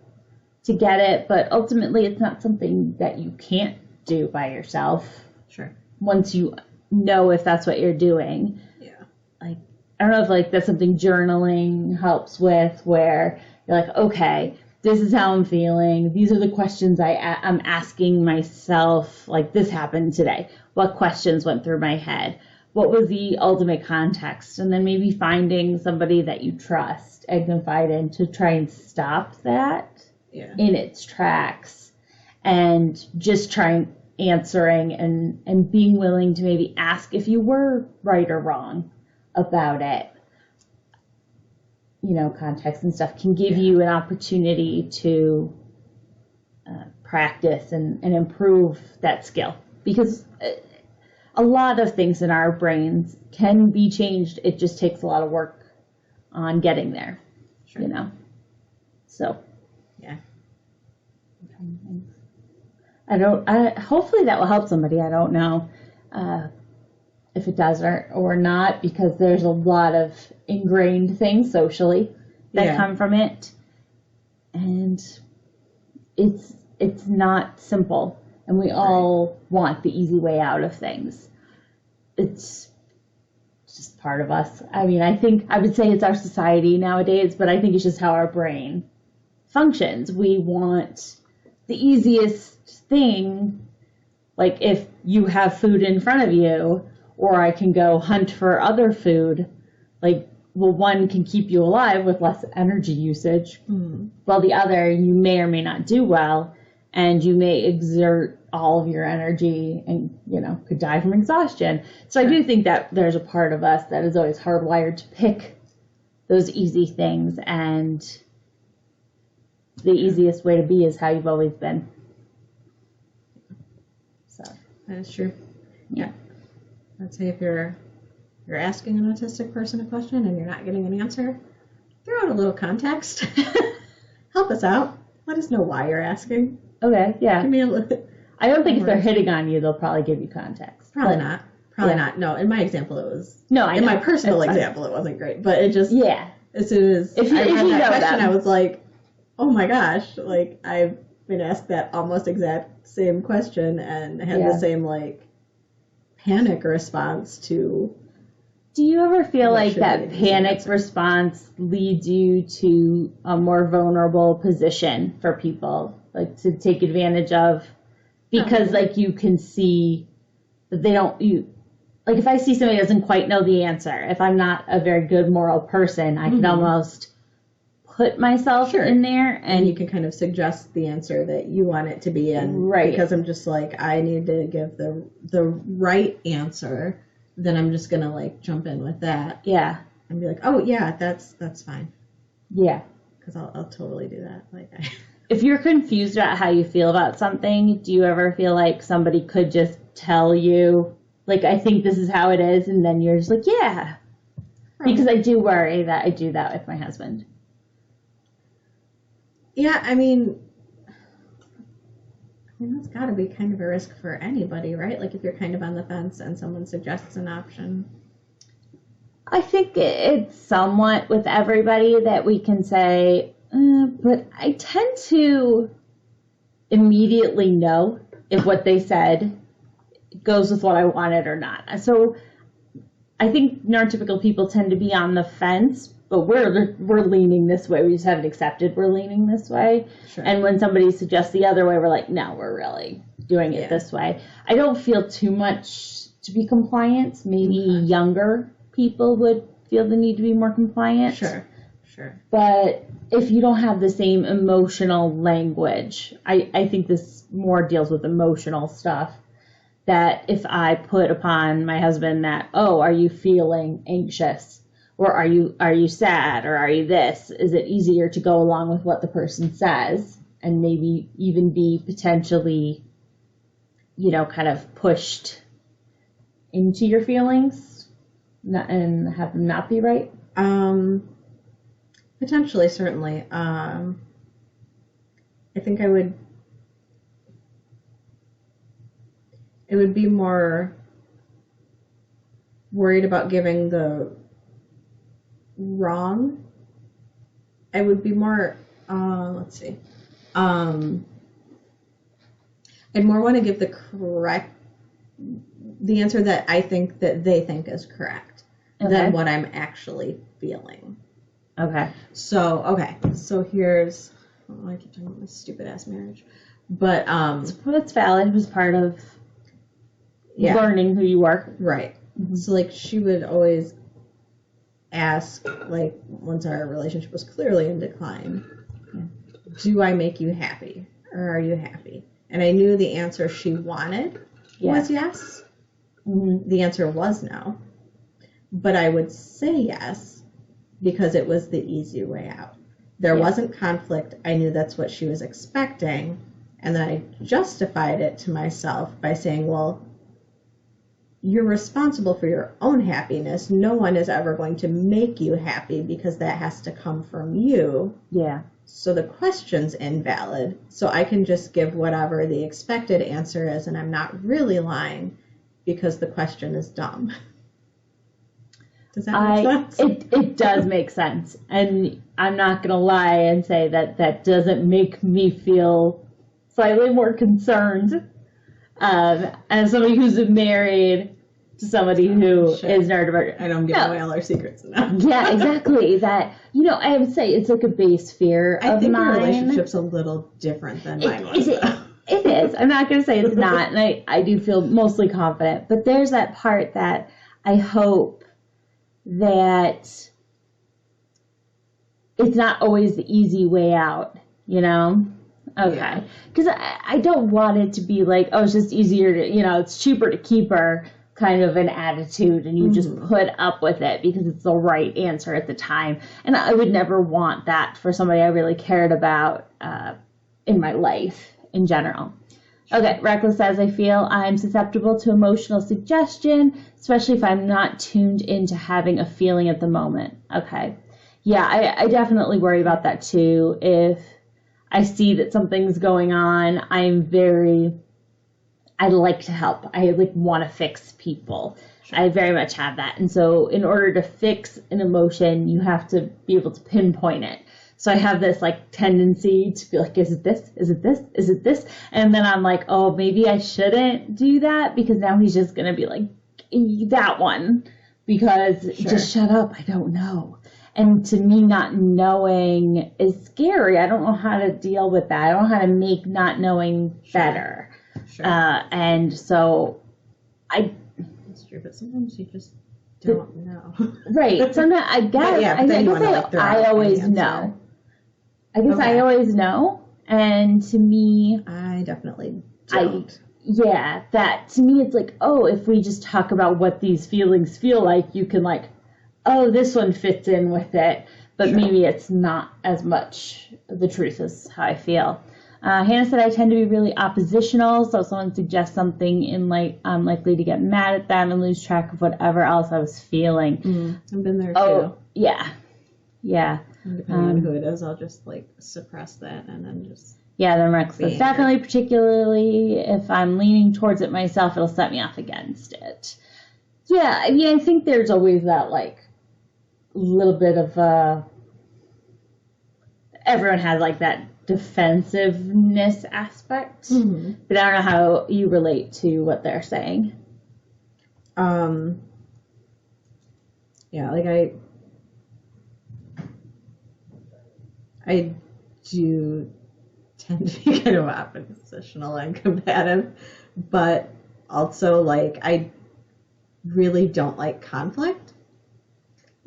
to get it. But ultimately, it's not something that you can't do by yourself. Sure. Once you know if that's what you're doing. Yeah. Like, I don't know if, like, that's something journaling helps with, where you're like, okay, this is how I'm feeling. These are the questions I'm asking myself. Like, this happened today. What questions went through my head? What was the ultimate context? And then maybe finding somebody that you trust and confide in to try and stop that in its tracks, and just trying answering and being willing to maybe ask if you were right or wrong about it. You know, context and stuff can give you an opportunity to practice and improve that skill, because a lot of things in our brains can be changed. It just takes a lot of work on getting there, you know. So, yeah. Hopefully that will help somebody. I don't know if it does or not, because there's a lot of ingrained things socially that come from it, and it's not simple, and we all want the easy way out of things. It's just part of us. I mean, I would say it's our society nowadays, but I think it's just how our brain functions. We want the easiest thing, like if you have food in front of you, or I can go hunt for other food, like, well, one can keep you alive with less energy usage, while the other you may or may not do well, and you may exert all of your energy and, you know, could die from exhaustion. So I do think that there's a part of us that is always hardwired to pick those easy things, and the easiest way to be is how you've always been. So that is true. Yeah. I'd say if you're asking an autistic person a question and you're not getting an answer, throw out a little context. Help us out. Let us know why you're asking. Okay, yeah. Give me a little. I don't think if they're hitting on you, they'll probably give you context. Probably not. Probably not. No, in my example, it was. No, I know. In my personal example, it wasn't great, but it just. Yeah. As soon as I had that question, them. I was like, oh my gosh, like I've been asked that almost exact same question and had the same like panic response to. Do you ever feel like that panic response leads you to a more vulnerable position for people, like to take advantage of? Because like you can see that they don't, like if I see somebody who doesn't quite know the answer, if I'm not a very good moral person, I can almost put myself in there, and you can kind of suggest the answer that you want it to be in. Right. Because I'm just like, I need to give the right answer. Then I'm just gonna like jump in with that. Yeah. And be like, oh yeah, that's fine. Yeah. Because I'll totally do that. Like, if you're confused about how you feel about something, do you ever feel like somebody could just tell you, like, I think this is how it is, and then you're just like, yeah. Because I do worry that I do that with my husband. Yeah, I mean, that's got to be kind of a risk for anybody, right? Like if you're kind of on the fence and someone suggests an option. I think it's somewhat with everybody that we can say, but I tend to immediately know if what they said goes with what I wanted or not. So I think neurotypical people tend to be on the fence, but we're leaning this way. We just haven't accepted we're leaning this way. Sure. And when somebody suggests the other way, we're like, no, we're really doing it this way. I don't feel too much to be compliant. Maybe younger people would feel the need to be more compliant. Sure. But if you don't have the same emotional language, I think this more deals with emotional stuff. That if I put upon my husband that, oh, are you feeling anxious? Or are you sad? Or are you this? Is it easier to go along with what the person says and maybe even be potentially, kind of pushed into your feelings and have them not be right? Potentially, certainly. I think I would be more worried about giving the wrong. I would be more, let's see. I'd more want to give the answer that I think that they think is correct than what I'm actually feeling. Okay. So here's Oh, I keep talking about my stupid ass marriage. But That's valid. It was part of learning who you were. Right. Mm-hmm. So like she would always ask, like once our relationship was clearly in decline, do I make you happy or are you happy? And I knew the answer she wanted was yes. Mm-hmm. The answer was no. But I would say yes because it was the easy way out. There wasn't conflict. I knew that's what she was expecting. And then I justified it to myself by saying, well, you're responsible for your own happiness. No one is ever going to make you happy because that has to come from you. Yeah. So the question's invalid. So I can just give whatever the expected answer is, and I'm not really lying because the question is dumb. Does that make sense? It does make sense. And I'm not going to lie and say that doesn't make me feel slightly more concerned. As somebody who's married to somebody who is neurodivergent. I don't give away all our secrets now. Yeah, exactly. That, I would say it's like a base fear of mine. I think our relationship's a little different than mine was. It is. I'm not going to say it's not. And I do feel mostly confident. But there's that part that I hope that it's not always the easy way out, Okay. Because I don't want it to be like, oh, it's just easier to, it's cheaper to keep her kind of an attitude and you just put up with it because it's the right answer at the time. And I would never want that for somebody I really cared about in my life in general. Okay, Reckless says, I feel I'm susceptible to emotional suggestion, especially if I'm not tuned into having a feeling at the moment. Okay. Yeah, I definitely worry about that too. If I see that something's going on, I like to help. I want to fix people. Sure. I very much have that. And so in order to fix an emotion, you have to be able to pinpoint it. So I have this tendency to be like, is it this? Is it this? Is it this? And then I'm like, oh, maybe I shouldn't do that because now he's just going to be like, that one. Because just shut up. I don't know. And to me, not knowing is scary. I don't know how to deal with that. I don't know how to make not knowing better. Sure. And so That's true, but sometimes you just don't know. Right. Sometimes I guess I always know. I guess I always know. And to me, I definitely don't. That to me, it's like, oh, if we just talk about what these feelings feel like, you can oh, this one fits in with it, but maybe it's not as much the truth as how I feel. Hannah said, I tend to be really oppositional, so if someone suggests something I'm likely to get mad at them and lose track of whatever else I was feeling. I've been there too. Oh, yeah. And depending on who it is, I'll just suppress that and then just... Yeah, then reckless. Definitely, particularly if I'm leaning towards it myself, it'll set me off against it. Yeah, I mean, I think there's always that, little bit of, everyone has, that defensiveness aspect. Mm-hmm. But I don't know how you relate to what they're saying. I do tend to be kind of oppositional and combative, but also, I really don't like conflict.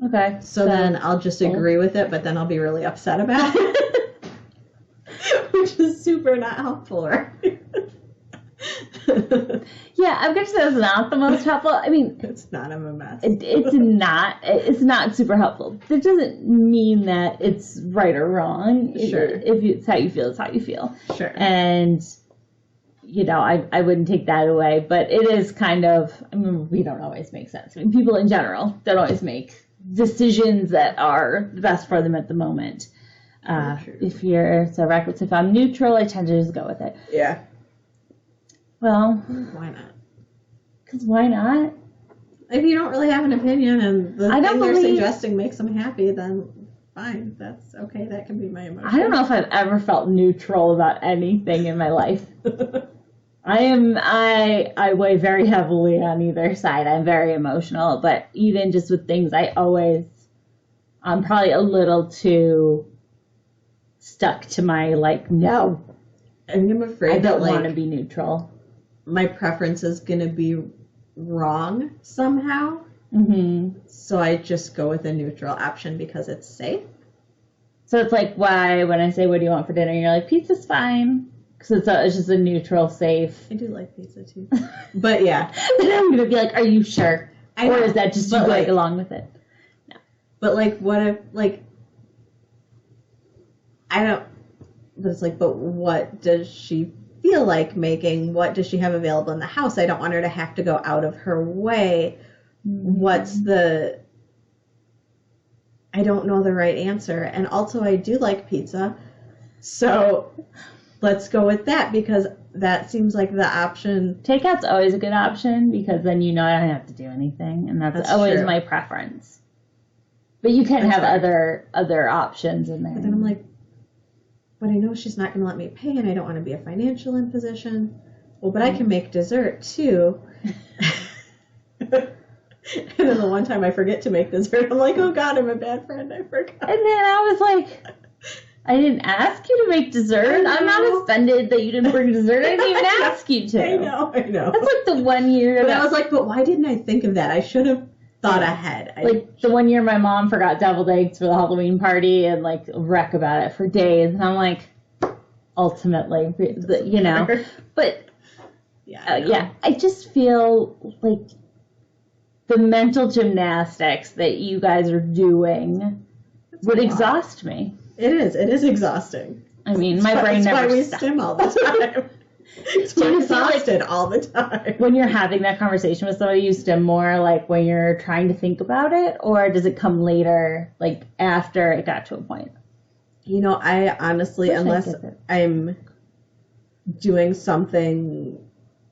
Okay. So then I'll just agree with it, but then I'll be really upset about it, which is super not helpful, right? Yeah, I'm going to say that's not the most helpful. I mean, it's not. I'm a mess. It's not super helpful. That doesn't mean that it's right or wrong. Sure. If it's how you feel, it's how you feel. Sure. And, I wouldn't take that away, but it is kind of, we don't always make sense. People in general don't always make decisions that are the best for them at the moment. If I'm neutral, I tend to just go with it. Yeah. Well, why not? Because why not? If you don't really have an opinion and the thing they're suggesting makes them happy, then fine. That's okay. That can be my emotion. I don't know if I've ever felt neutral about anything in my life. I weigh very heavily on either side. I'm very emotional, but even just with things, I'm probably a little too stuck to my, like, no, And I'm I afraid that, don't like, want to be neutral. my preference is going to be wrong somehow. Mm-hmm. So I just go with a neutral option because it's safe. So it's like why when I say, what do you want for dinner? You're like, pizza's fine. Because it's just a neutral, safe. I do like pizza too. But yeah. Then I'm going to be like, are you sure? Or is that just you going along with it? No. But like, what if, like, I don't, but it's like, but what does she feel like making? What does she have available in the house? I don't want her to have to go out of her way. What's the, I don't know the right answer. And also I do like pizza. So let's go with that because that seems like the option. Takeout's always a good option because then you know I don't have to do anything. And that's always true. my preference. But you can have other options in there. But then I'm like, but I know she's not going to let me pay and I don't want to be a financial imposition. Well, but I can make dessert too. And then the one time I forget to make dessert, I'm like, oh God, I'm a bad friend. I forgot. And then I was like, I didn't ask you to make dessert. I'm not offended that you didn't bring dessert. I didn't even ask you to. I know. That's like the 1 year. But I was like, but why didn't I think of that? I should have thought ahead. Like the 1 year my mom forgot deviled eggs for the Halloween party and like wreck about it for days. And I'm like, ultimately, you know. But yeah, I just feel like the mental gymnastics that you guys are doing would exhaust me. It is exhausting. I mean, my brain never stops. That's why we stops. stim all the time. We're exhausted all the time. When you're having that conversation with somebody, you stim more like when you're trying to think about it, or does it come later, like after it got to a point? You know, I honestly, unless I'm doing something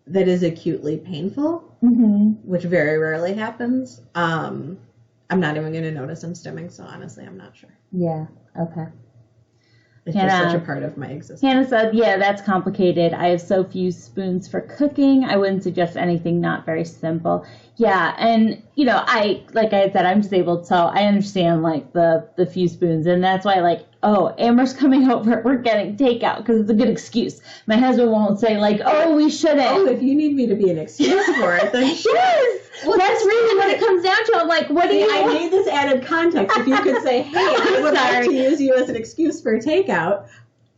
that is acutely painful, which very rarely happens, I'm not even going to notice I'm stimming, so honestly, I'm not sure. Yeah, okay. It's just such a part of my existence. Hannah said, yeah, that's complicated. I have so few spoons for cooking. I wouldn't suggest anything not very simple. Yeah, and, you know, like I said, I'm disabled, so I understand, like, the few spoons, and that's why, like, oh, Amber's coming over, we're getting takeout, because it's a good excuse. My husband won't say, like, oh, we shouldn't. Oh, if you need me to be an excuse for it, then sure. Yes! Well, that's really what it comes down to. I'm like, what do you I need this added context. If you could say, hey, I would like to use you as an excuse for takeout,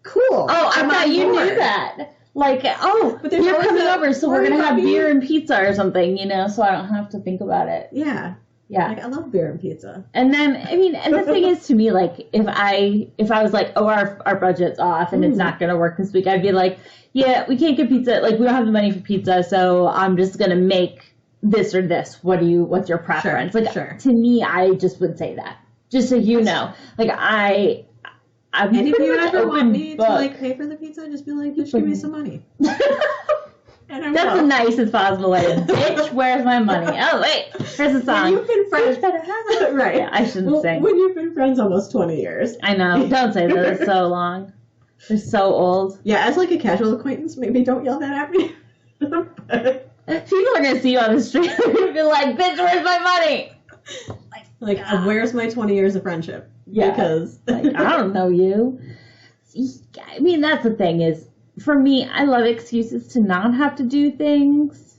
cool. Oh, I thought you knew that. Like, oh, but you're coming over, so we're going to have beer and pizza or something, you know, so I don't have to think about it. Yeah. Yeah. Like, I love beer and pizza. And then, I mean, and the thing is, to me, like, if I was like, oh, our budget's off and it's not going to work this week, I'd be like, yeah, we can't get pizza. Like, we don't have the money for pizza, so I'm just going to make this or this. What's your preference? Sure, like, to me, I just would say that. Just so you know. Like, I'm and if you ever want me book. to, like, pay for the pizza, just be like, just give me some money. And that's the nicest possible way. Bitch, where's my money? Oh, wait, here's a song. When you've been friends, right? Yeah, I shouldn't sing. When you've been friends almost 20 years. I know. Don't say that. It's so long. They're so old. Yeah, as like a casual acquaintance, maybe don't yell that at me. But people are gonna see you on the street and be like, "Bitch, where's my money?" Like, where's my 20 years of friendship? Yeah. Because like, I don't know you. I mean, that's the thing is, for me, I love excuses to not have to do things.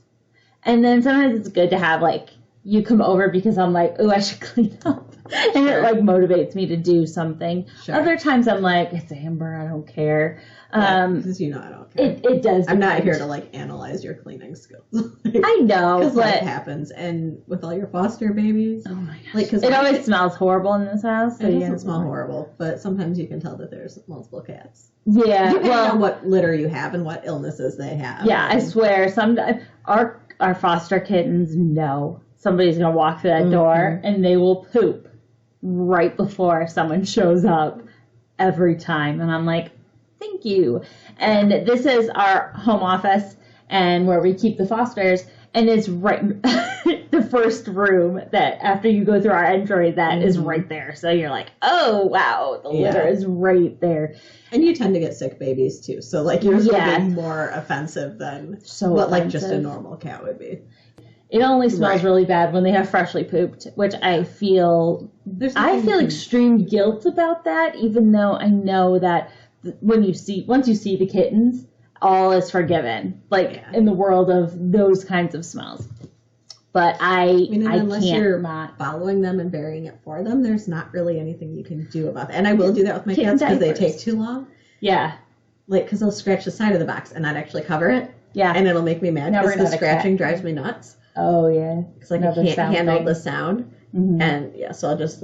And then sometimes it's good to have, like, you come over because I'm like, oh, I should clean up. And it, like, motivates me to do something. Sure. Other times I'm like, it's Amber, I don't care. Because you know I don't care. It does. I'm not here to, like, analyze your cleaning skills. Like, I know, because but life happens. And with all your foster babies. Oh, my gosh. Like, it always smells horrible in this house. So it doesn't smell horrible, but sometimes you can tell that there's multiple cats. Yeah, depending on what litter you have and what illnesses they have. Yeah, I swear, our foster kittens know somebody's gonna walk through that door and they will poop right before someone shows up every time, and I'm like, thank you. And this is our home office and where we keep the fosters, and it's right the first room that after you go through our entry that is right there. So you're like, oh wow, the litter is right there. And you tend to get sick babies too, so like yours would be more offensive than what like just a normal cat would be. It only smells Right. really bad when they have freshly pooped, which I feel extreme guilt about that, even though I know that once you see the kittens, all is forgiven, like in the world of those kinds of smells. But unless can't you're not following them and burying it for them, there's not really anything you can do about that. And I will do that with my Kitten cats because they diapers. take too long. Yeah. Like, because they'll scratch the side of the box and not actually cover it. Yeah. And it'll make me mad Now because we're the not a scratching cat. drives me nuts. Oh yeah. It's like Another I can't sound handle thing. the sound. Mhm. And yeah, so I'll just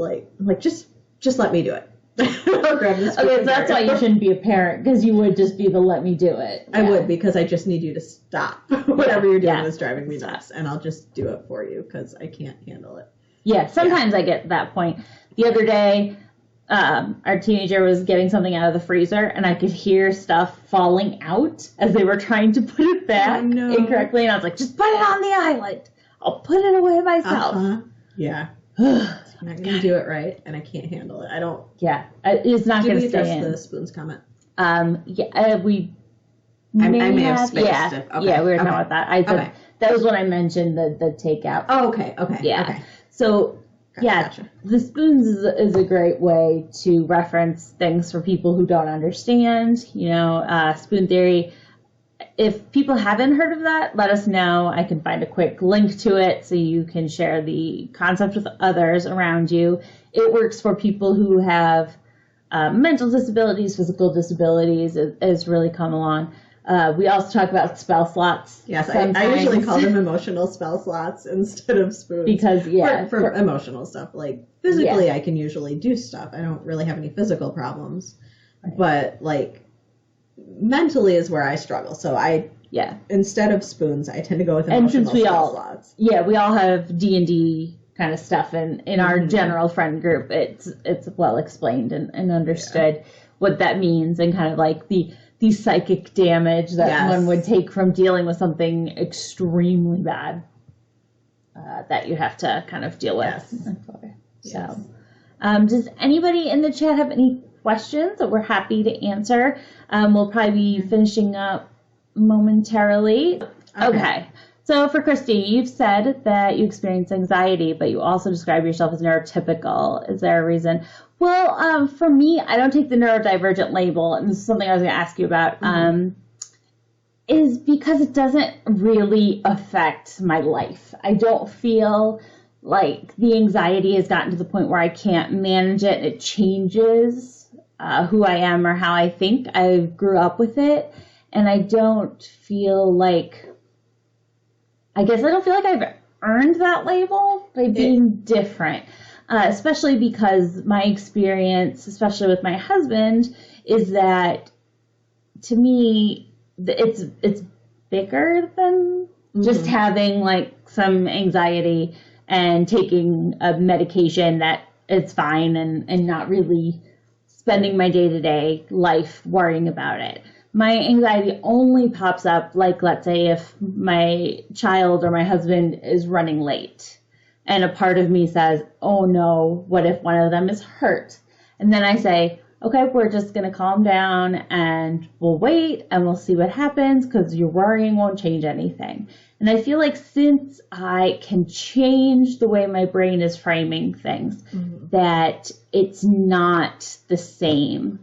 just let me do it. I'll grab this. Okay, so that's why you shouldn't be a parent, because you would just be the let me do it. I would, because I just need you to stop. Whatever you're doing Yeah. is driving me nuts, and I'll just do it for you because I can't handle it. Yeah, sometimes I get to that point. The other day, our teenager was getting something out of the freezer, and I could hear stuff falling out as they were trying to put it back incorrectly, and I was like, just put it on the island. I'll put it away myself. Yeah. I'm not going to do it right, and I can't handle it. I don't. Yeah, it's not going to stay in. Did we address the spoons comment? We I may have spaced yeah, it. Okay. Yeah, we were talking about that. I said Okay. that was when I mentioned the takeout. Oh, okay. Yeah. Okay. So yeah, Gotcha. the spoons is a great way to reference things for people who don't understand. You know, spoon theory. If people haven't heard of that, let us know. I can find a quick link to it so you can share the concept with others around you. It works for people who have mental disabilities, physical disabilities, has really come along. We also talk about spell slots. Yes, I usually call them emotional spell slots instead of spoons. Because, for emotional stuff. Like, physically, I can usually do stuff. I don't really have any physical problems. Right. But, like, mentally is where I struggle. So instead of spoons, I tend to go with emotional spell slots. Yeah, we all have D&D kind of stuff in our general friend group. It's well explained and understood what that means, and kind of like the psychic damage that one would take from dealing with something extremely bad that you have to kind of deal with. Yes. So, does anybody in the chat have any questions that we're happy to answer? We'll probably be finishing up momentarily. Okay. So for Kristy, you've said that you experience anxiety, but you also describe yourself as neurotypical. Is there a reason? Well, for me, I don't take the neurodivergent label, and this is something I was going to ask you about, is because it doesn't really affect my life. I don't feel like the anxiety has gotten to the point where I can't manage it. It changes who I am or how I think. I grew up with it, and I don't feel like... I don't feel like I've earned that label by being different, especially because my experience, especially with my husband, is that to me, it's bigger than just having like some anxiety and taking a medication that it's fine and not really spending my day-to-day life worrying about it. My anxiety only pops up, like, let's say if my child or my husband is running late and a part of me says, oh no, what if one of them is hurt? And then I say, okay, we're just going to calm down and we'll wait and we'll see what happens, because your worrying won't change anything. And I feel like since I can change the way my brain is framing things, that it's not the same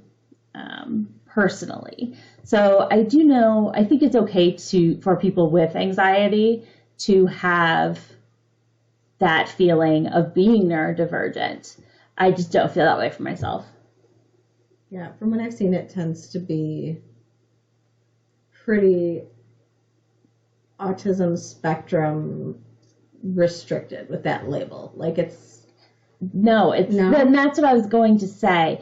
personally. So I do know, I think it's okay for people with anxiety to have that feeling of being neurodivergent. I just don't feel that way for myself. Yeah, from what I've seen, it tends to be pretty autism spectrum restricted with that label. Like No, and that's what I was going to say.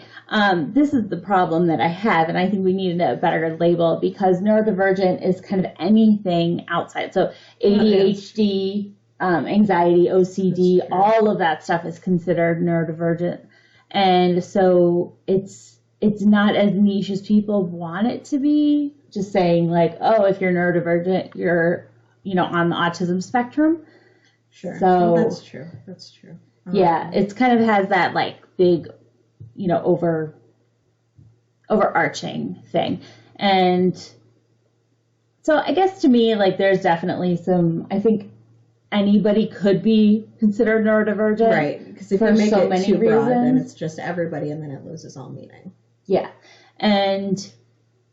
This is the problem that I have, and I think we need a better label, because neurodivergent is kind of anything outside. So ADHD, anxiety, OCD, all of that stuff is considered neurodivergent. And so it's not as niche as people want it to be, just saying like, oh, if you're neurodivergent, you're, on the autism spectrum. Sure. So that's true. That's true. Yeah, it's kind of has that like big, overarching thing. And so I guess to me, like, there's definitely some, I think anybody could be considered neurodivergent. Right, because if for you make so it many too broad, then reasons. it's just everybody, and then it loses all meaning. Yeah. And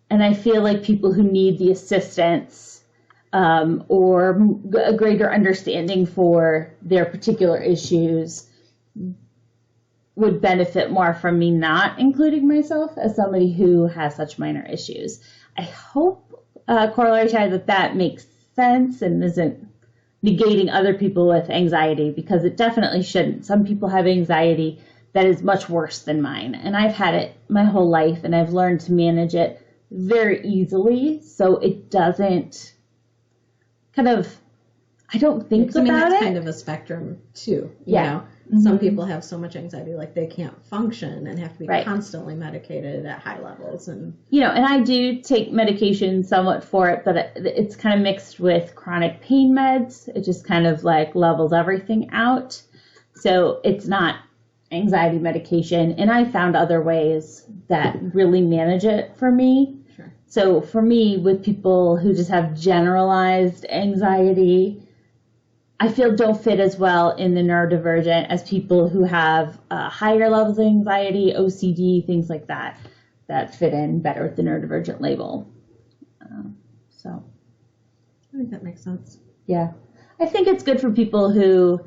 I feel like people who need the assistance or a greater understanding for their particular issues would benefit more from me not including myself as somebody who has such minor issues. I hope, corollary to that makes sense and isn't negating other people with anxiety, because it definitely shouldn't. Some people have anxiety that is much worse than mine, and I've had it my whole life, and I've learned to manage it very easily, so it doesn't kind of, I don't think about it. I mean, that's kind of a spectrum too. You know? Some people have so much anxiety, like they can't function and have to be constantly medicated at high levels. And and I do take medication somewhat for it, but it's kind of mixed with chronic pain meds. It just kind of like levels everything out. So it's not anxiety medication. And I found other ways that really manage it for me. Sure. So for me, with people who just have generalized anxiety, I feel don't fit as well in the neurodivergent as people who have higher levels of anxiety, OCD, things like that fit in better with the neurodivergent label. So I think that makes sense. Yeah. I think it's good for people who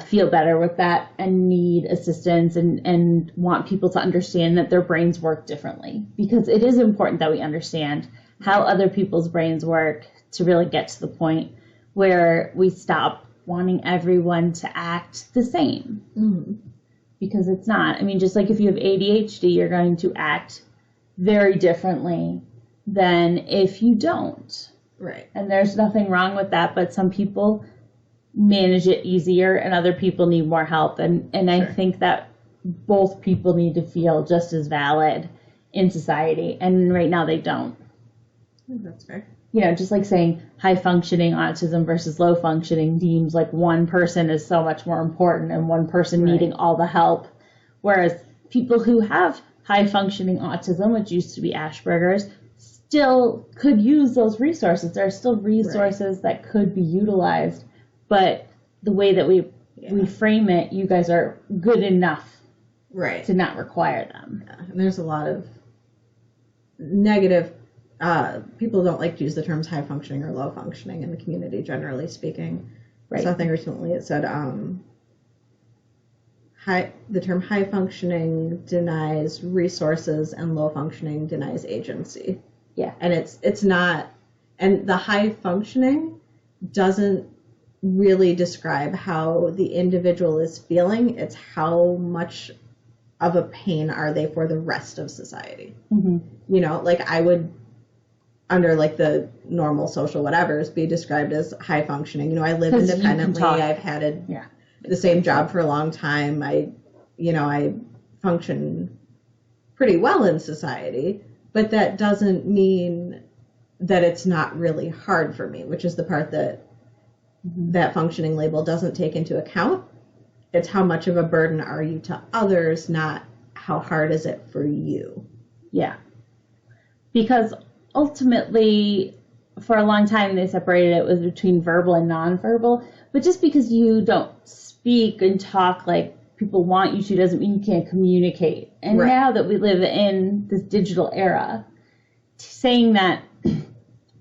feel better with that and need assistance and want people to understand that their brains work differently, because it is important that we understand how other people's brains work to really get to the point where we stop wanting everyone to act the same. Mm-hmm. Because it's not. I mean, just like if you have ADHD, you're going to act very differently than if you don't. Right. And there's nothing wrong with that, but some people manage it easier and other people need more help. And I think that both people need to feel just as valid in society. And right now they don't. I think that's fair. Just like saying high functioning autism versus low functioning deems like one person is so much more important and one person needing all the help. Whereas people who have high functioning autism, which used to be Asperger's, still could use those resources. There are still resources that could be utilized, but the way that we frame it, you guys are good enough to not require them. Yeah. And there's a lot of negative people don't like to use the terms high functioning or low functioning in the community, generally speaking. Right. Something recently it said the term high functioning denies resources and low functioning denies agency. Yeah. And it's not, and the high functioning doesn't really describe how the individual is feeling. It's how much of a pain are they for the rest of society. Mm-hmm. Like I would, under like the normal social whatevers, be described as high functioning. I live independently. I've had the same job for a long time. I function pretty well in society, but that doesn't mean that it's not really hard for me, which is the part that that functioning label doesn't take into account. It's how much of a burden are you to others, not how hard is it for you. Yeah. Because ultimately, for a long time, they separated it was between verbal and nonverbal. But just because you don't speak and talk like people want you to doesn't mean you can't communicate. And now that we live in this digital era, saying that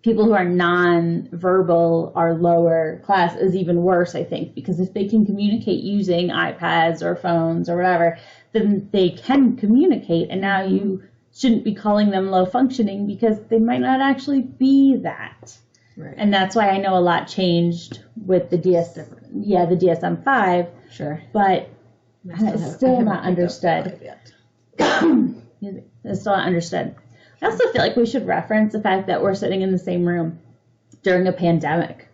people who are nonverbal are lower class is even worse, I think, because if they can communicate using iPads or phones or whatever, then they can communicate. And now you shouldn't be calling them low functioning because they might not actually be that. Right. And that's why I know a lot changed with the DSM-5. Sure. But it's still not understood. It's still not understood. I also feel like we should reference the fact that we're sitting in the same room during a pandemic.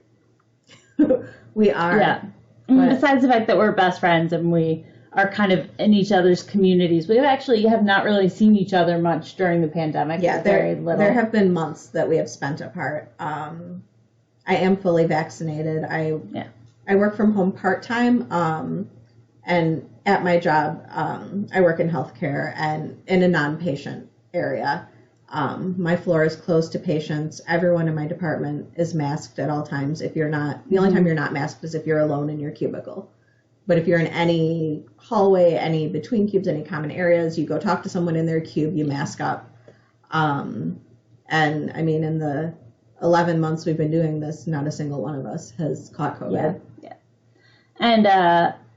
We are. Yeah. Besides the fact that we're best friends and we are kind of in each other's communities, we have not really seen each other much during the pandemic. Yeah, very little. There have been months that we have spent apart. I am fully vaccinated. I work from home part-time, and at my job, I work in healthcare and in a non-patient area. My floor is closed to patients. Everyone in my department is masked at all times. If you're not, the only time you're not masked is if you're alone in your cubicle. But if you're in any hallway, any between cubes, any common areas, you go talk to someone in their cube, you mask up. And I mean, in the 11 months we've been doing this, not a single one of us has caught COVID. Yeah. And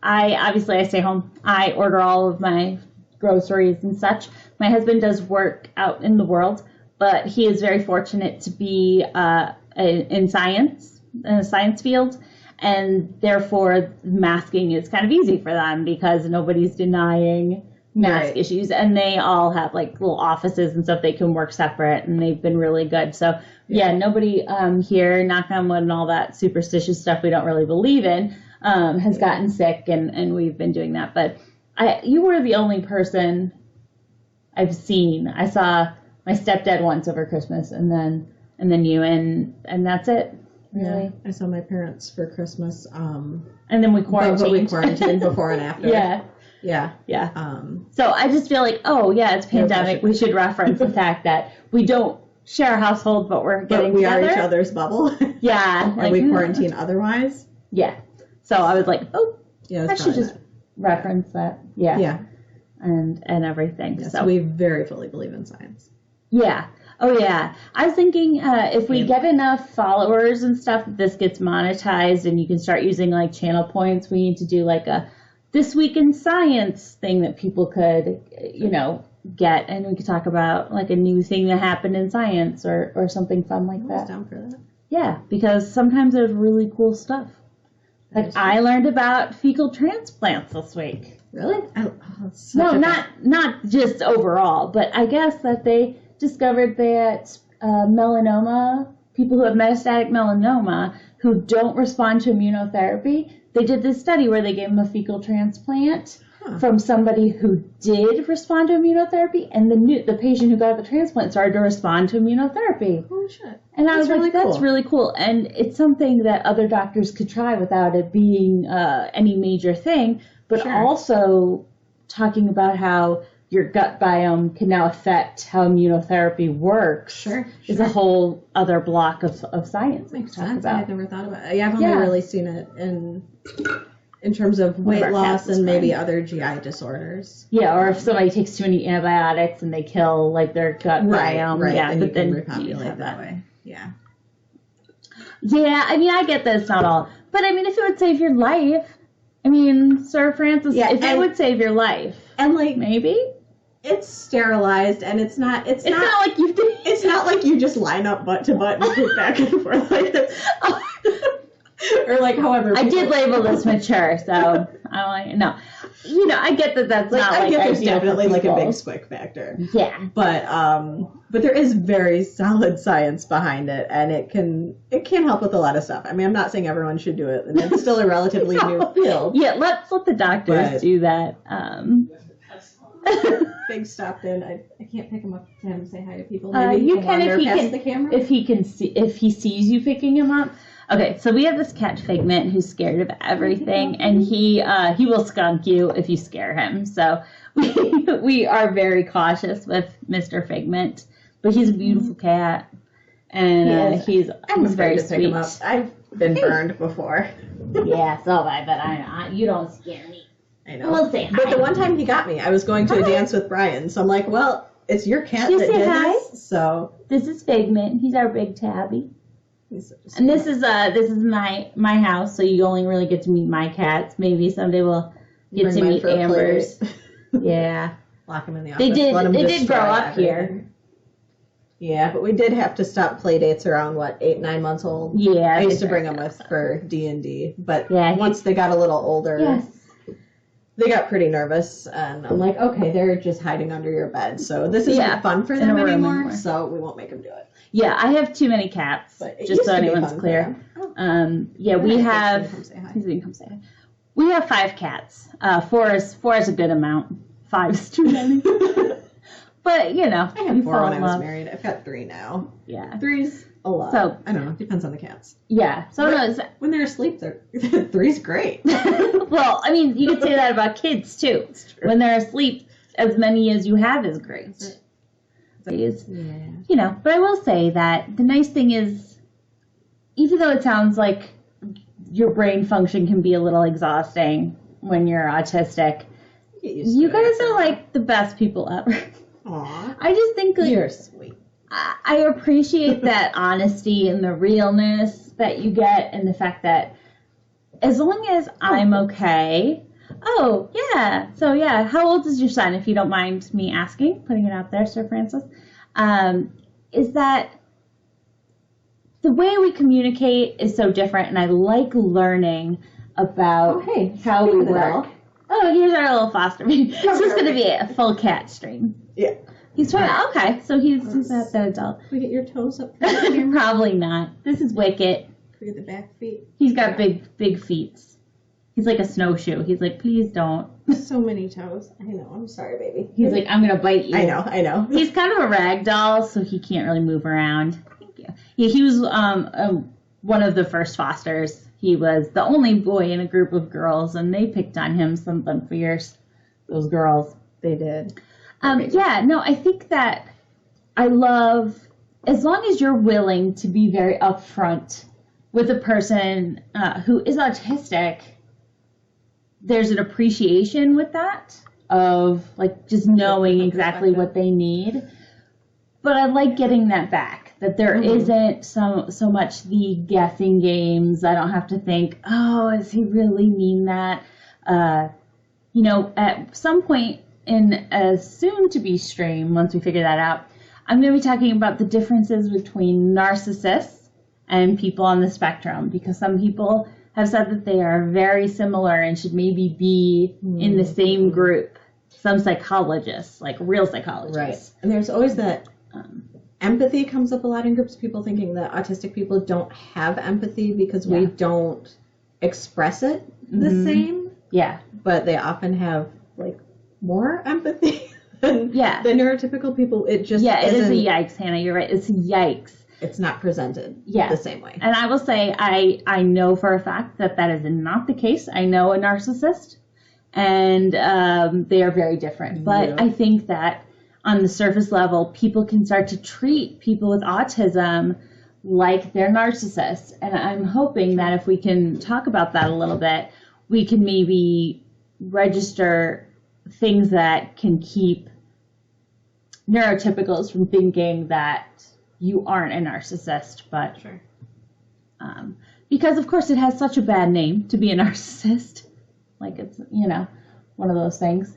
I stay home. I order all of my groceries and such. My husband does work out in the world, but he is very fortunate to be in science, in a science field, and therefore masking is kind of easy for them because nobody's denying mask issues, and they all have like little offices and stuff. They can work separate, and they've been really good. So nobody here, knock on wood and all that superstitious stuff we don't really believe in, has gotten sick, and we've been doing that. But you were the only person I've seen. I saw my stepdad once over Christmas, and then you, and that's it. Really. Yeah, I saw my parents for Christmas. And then we quarantined. But we quarantined before and after. Yeah. So I just feel like, it's pandemic. We should reference the fact that we don't share a household, but we're getting we together. are each other's bubble. Yeah. And we quarantine otherwise. Yeah. So I was like, I should just reference that. Yeah. Yeah. And everything. Yes, so we very fully believe in science. Yeah. Oh, yeah. I was thinking if we get enough followers and stuff, this gets monetized and you can start using like channel points. We need to do like a This Week in Science thing that people could, get. And we could talk about like a new thing that happened in science or something fun like that. I was down for that. Yeah, because sometimes there's really cool stuff. Like I learned about fecal transplants this week. Really? No, not just overall, but I guess that they discovered that melanoma, people who have metastatic melanoma who don't respond to immunotherapy, they did this study where they gave them a fecal transplant from somebody who did respond to immunotherapy, and the patient who got the transplant started to respond to immunotherapy. Holy shit. And I was like, that's really cool. And it's something that other doctors could try without it being any major thing, but also talking about how your gut biome can now affect how immunotherapy works is a whole other block of science. Makes sense. I've never thought about it. Yeah, I've only really seen it in terms of weight loss and maybe other GI disorders. Yeah, or if somebody takes too many antibiotics and they kill like their gut biome. Right. Yeah, and but you then can repopulate that way. Yeah. Yeah, I mean, I get that it's not all. But I mean, if it would save your life, Sir Francis, if it would save your life. And like, maybe. It's sterilized, and it's not like you. It's not like you just line up butt to butt and scoot back and forth like this, or like however. I did label this mature, so I'm like, no, I get that that's not like. I get there's definitely like a big squick factor. Yeah, but there is very solid science behind it, and it can help with a lot of stuff. I mean, I'm not saying everyone should do it, and it's still a relatively new field. Yeah, let's let the doctors do that. Big stopped in. I can't pick him up to have him say hi to people. Maybe you can if the camera. If he sees you picking him up. Okay, so we have this cat Figment who's scared of everything, and he will skunk you if you scare him. So we are very cautious with Mr. Figment, but he's a beautiful cat, and he's very to sweet. Pick him up. I've been burned before. Yeah, so I bet you don't scare me. I know. We'll say hi. But the one time he got me, I was going to a dance with Brian, so I'm like, well, it's your cat that did this, so. This is Figment. He's our big tabby. And this is my house, so you only really get to meet my cats. Maybe someday we'll get to meet Amber's. Yeah. Lock him in the office. They did grow up here. Yeah, but we did have to stop play dates around 8-9 months old. Yeah. I used to bring them with for D&D, but once they got a little older, they got pretty nervous, and I'm like, okay, they're just hiding under your bed, so this isn't fun for them anymore, so we won't make them do it. Yeah, I have too many cats, just so anyone's clear. We have. He's gonna come say hi. We have 5 cats. 4 is a good amount. 5 is too many. But I had 4 when I was married. I've got 3 now. Yeah, 3's a lot. So I don't know. Depends on the cats. Yeah. So when they're asleep, 3's great. Well, I mean, you could say that about kids too. When they're asleep, as many as you have is great. Yeah. But I will say that the nice thing is, even though it sounds like your brain function can be a little exhausting when you're autistic, you guys are like the best people ever. Aww. I just think like, you're sweet. I appreciate that honesty and the realness that you get, and the fact that as long as I'm okay. Oh, yeah. So, yeah, how old is your son, if you don't mind me asking, putting it out there, Sir Francis? Is that the way we communicate is so different, and I like learning about how we work. Oh, here's our little foster baby. This is going to be a full cat stream. Yeah. He's trying. Okay, so he's not the adult. Can we get your toes up? Probably not. This is Wicket. Can we get the back feet? He's got big feet. He's like a snowshoe. He's like, please don't. So many toes. I know. I'm sorry, baby. He's like, I'm going to bite you. I know. He's kind of a rag doll, so he can't really move around. Thank you. Yeah, he was one of the first fosters. He was the only boy in a group of girls, and they picked on him something fierce. Those girls. They did. I think that I love, as long as you're willing to be very upfront with a person who is autistic, there's an appreciation with that of like just knowing exactly what they need. But I like getting that back, that there isn't so much the guessing games. I don't have to think, oh, does he really mean that? At some point in a soon-to-be stream, once we figure that out, I'm going to be talking about the differences between narcissists and people on the spectrum, because some people have said that they are very similar and should maybe be in the same group. Some psychologists, like real psychologists. Right. And there's always that empathy comes up a lot in groups, people thinking that autistic people don't have empathy because we don't express it the same. Yeah. But they often have, like, more empathy than the neurotypical people. It just it is a yikes, Hannah. You're right. It's a yikes. It's not presented the same way. And I will say, I know for a fact that is not the case. I know a narcissist, and they are very different. But I think that on the surface level, people can start to treat people with autism like they're narcissists. And I'm hoping that if we can talk about that a little bit, we can maybe register things that can keep neurotypicals from thinking that you aren't a narcissist, but because of course it has such a bad name to be a narcissist. Like it's, one of those things.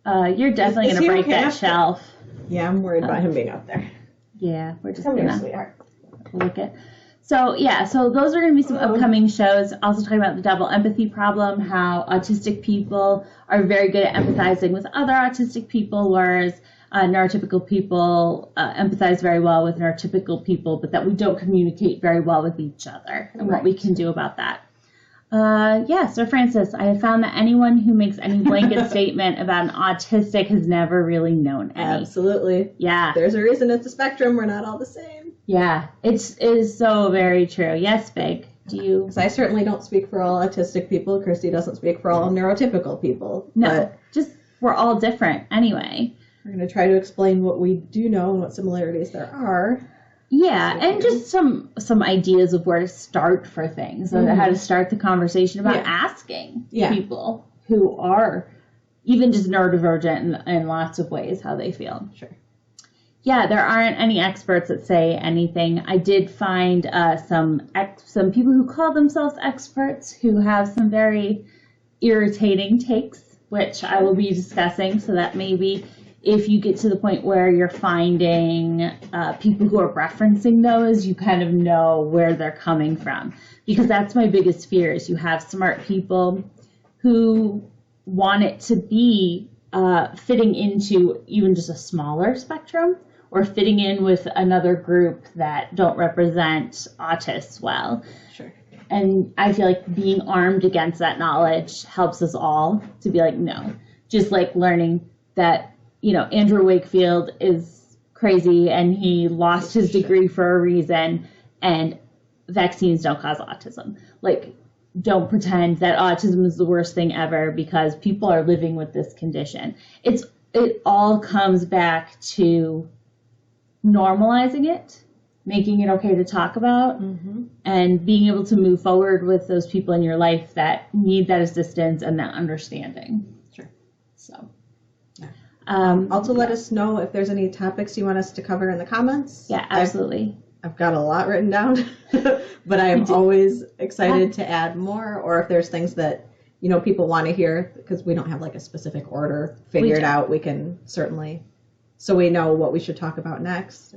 You're definitely going to break that shelf. Yeah, I'm worried about him being up there. Yeah, we're just going to look at. So those are going to be some upcoming shows. Also talking about the double empathy problem, how autistic people are very good at empathizing with other autistic people, whereas neurotypical people empathize very well with neurotypical people, but that we don't communicate very well with each other, and what we can do about that. Sir Francis, I have found that anyone who makes any blanket statement about an autistic has never really known any. Absolutely. Yeah. There's a reason it's a spectrum. We're not all the same. Yeah, it is so very true. Yes, Big. Do you? Because I certainly don't speak for all autistic people. Kristy doesn't speak for all neurotypical people. No, just we're all different anyway. We're going to try to explain what we do know and what similarities there are. Yeah, and just some ideas of where to start for things, and how to start the conversation about asking people who are even just neurodivergent in lots of ways how they feel. Sure. Yeah, there aren't any experts that say anything. I did find some people who call themselves experts who have some very irritating takes, which I will be discussing, so that maybe if you get to the point where you're finding people who are referencing those, you kind of know where they're coming from. Because that's my biggest fear, is you have smart people who want it to be fitting into even just a smaller spectrum, or fitting in with another group that don't represent autists well. Sure. And I feel like being armed against that knowledge helps us all to be like, no. Just like learning that, Andrew Wakefield is crazy and he lost his degree for a reason, and vaccines don't cause autism. Like, don't pretend that autism is the worst thing ever because people are living with this condition. It all comes back to normalizing it, making it okay to talk about, and being able to move forward with those people in your life that need that assistance and that understanding. Sure. So. Also, let us know if there's any topics you want us to cover in the comments. Yeah, absolutely. I've got a lot written down, but I am always excited to add more, or if there's things that, you know, people want to hear, because we don't have like a specific order figured out, we can certainly, so we know what we should talk about next.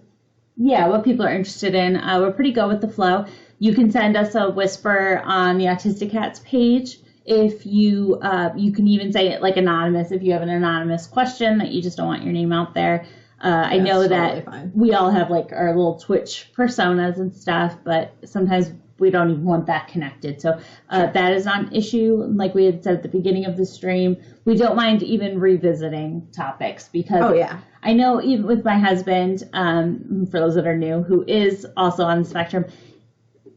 Yeah, what people are interested in. We're pretty good with the flow. You can send us a whisper on the Autistic Cats page. If you can even say it like anonymous if you have an anonymous question that you just don't want your name out there. I know that fine. We all have like our little Twitch personas and stuff, but sometimes we don't even want that connected. So that is not an issue. Like we had said at the beginning of the stream, we don't mind even revisiting topics because I know even with my husband, for those that are new, who is also on the spectrum,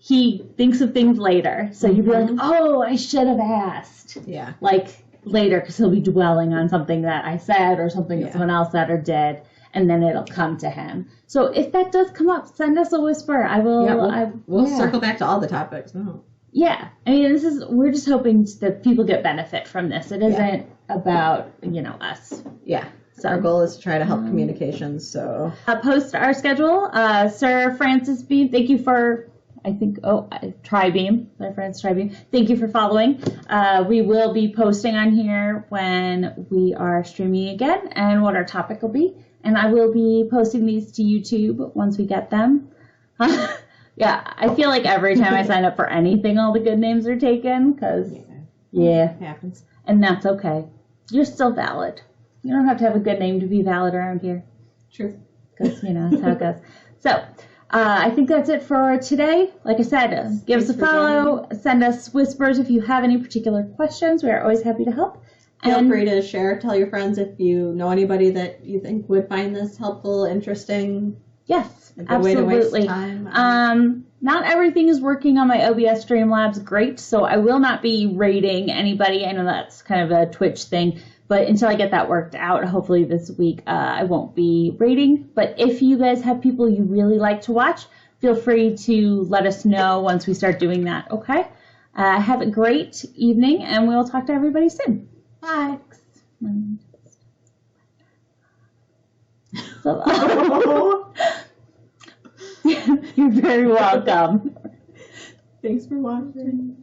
he thinks of things later. So you'd be like, oh, I should have asked. Yeah. Like later, because he'll be dwelling on something that I said or something that someone else said or did, and then it'll come to him. So if that does come up, send us a whisper. I will. Yeah, we'll circle back to all the topics. No. Yeah. I mean, we're just hoping that people get benefit from this. It isn't about, us. Yeah. So our goal is to try to help communications. So post our schedule. Sir Francis Beam, thank you for... Tribeam, my friend's Tribeam. Thank you for following. We will be posting on here when we are streaming again and what our topic will be. And I will be posting these to YouTube once we get them. Yeah, I feel like every time I sign up for anything, all the good names are taken because, it happens. And that's okay. You're still valid. You don't have to have a good name to be valid around here. True. Because, that's how it goes. So, I think that's it for today. Like I said, give us a follow, send us whispers if you have any particular questions. We are always happy to help. Feel free to share, tell your friends if you know anybody that you think would find this helpful, interesting. Yes, a good way to waste time. Not everything is working on my OBS Streamlabs great, so I will not be rating anybody. I know that's kind of a Twitch thing. But until I get that worked out, hopefully this week, I won't be rating. But if you guys have people you really like to watch, feel free to let us know once we start doing that, okay? Have a great evening, and we'll talk to everybody soon. Bye. You're very welcome. Thanks for watching.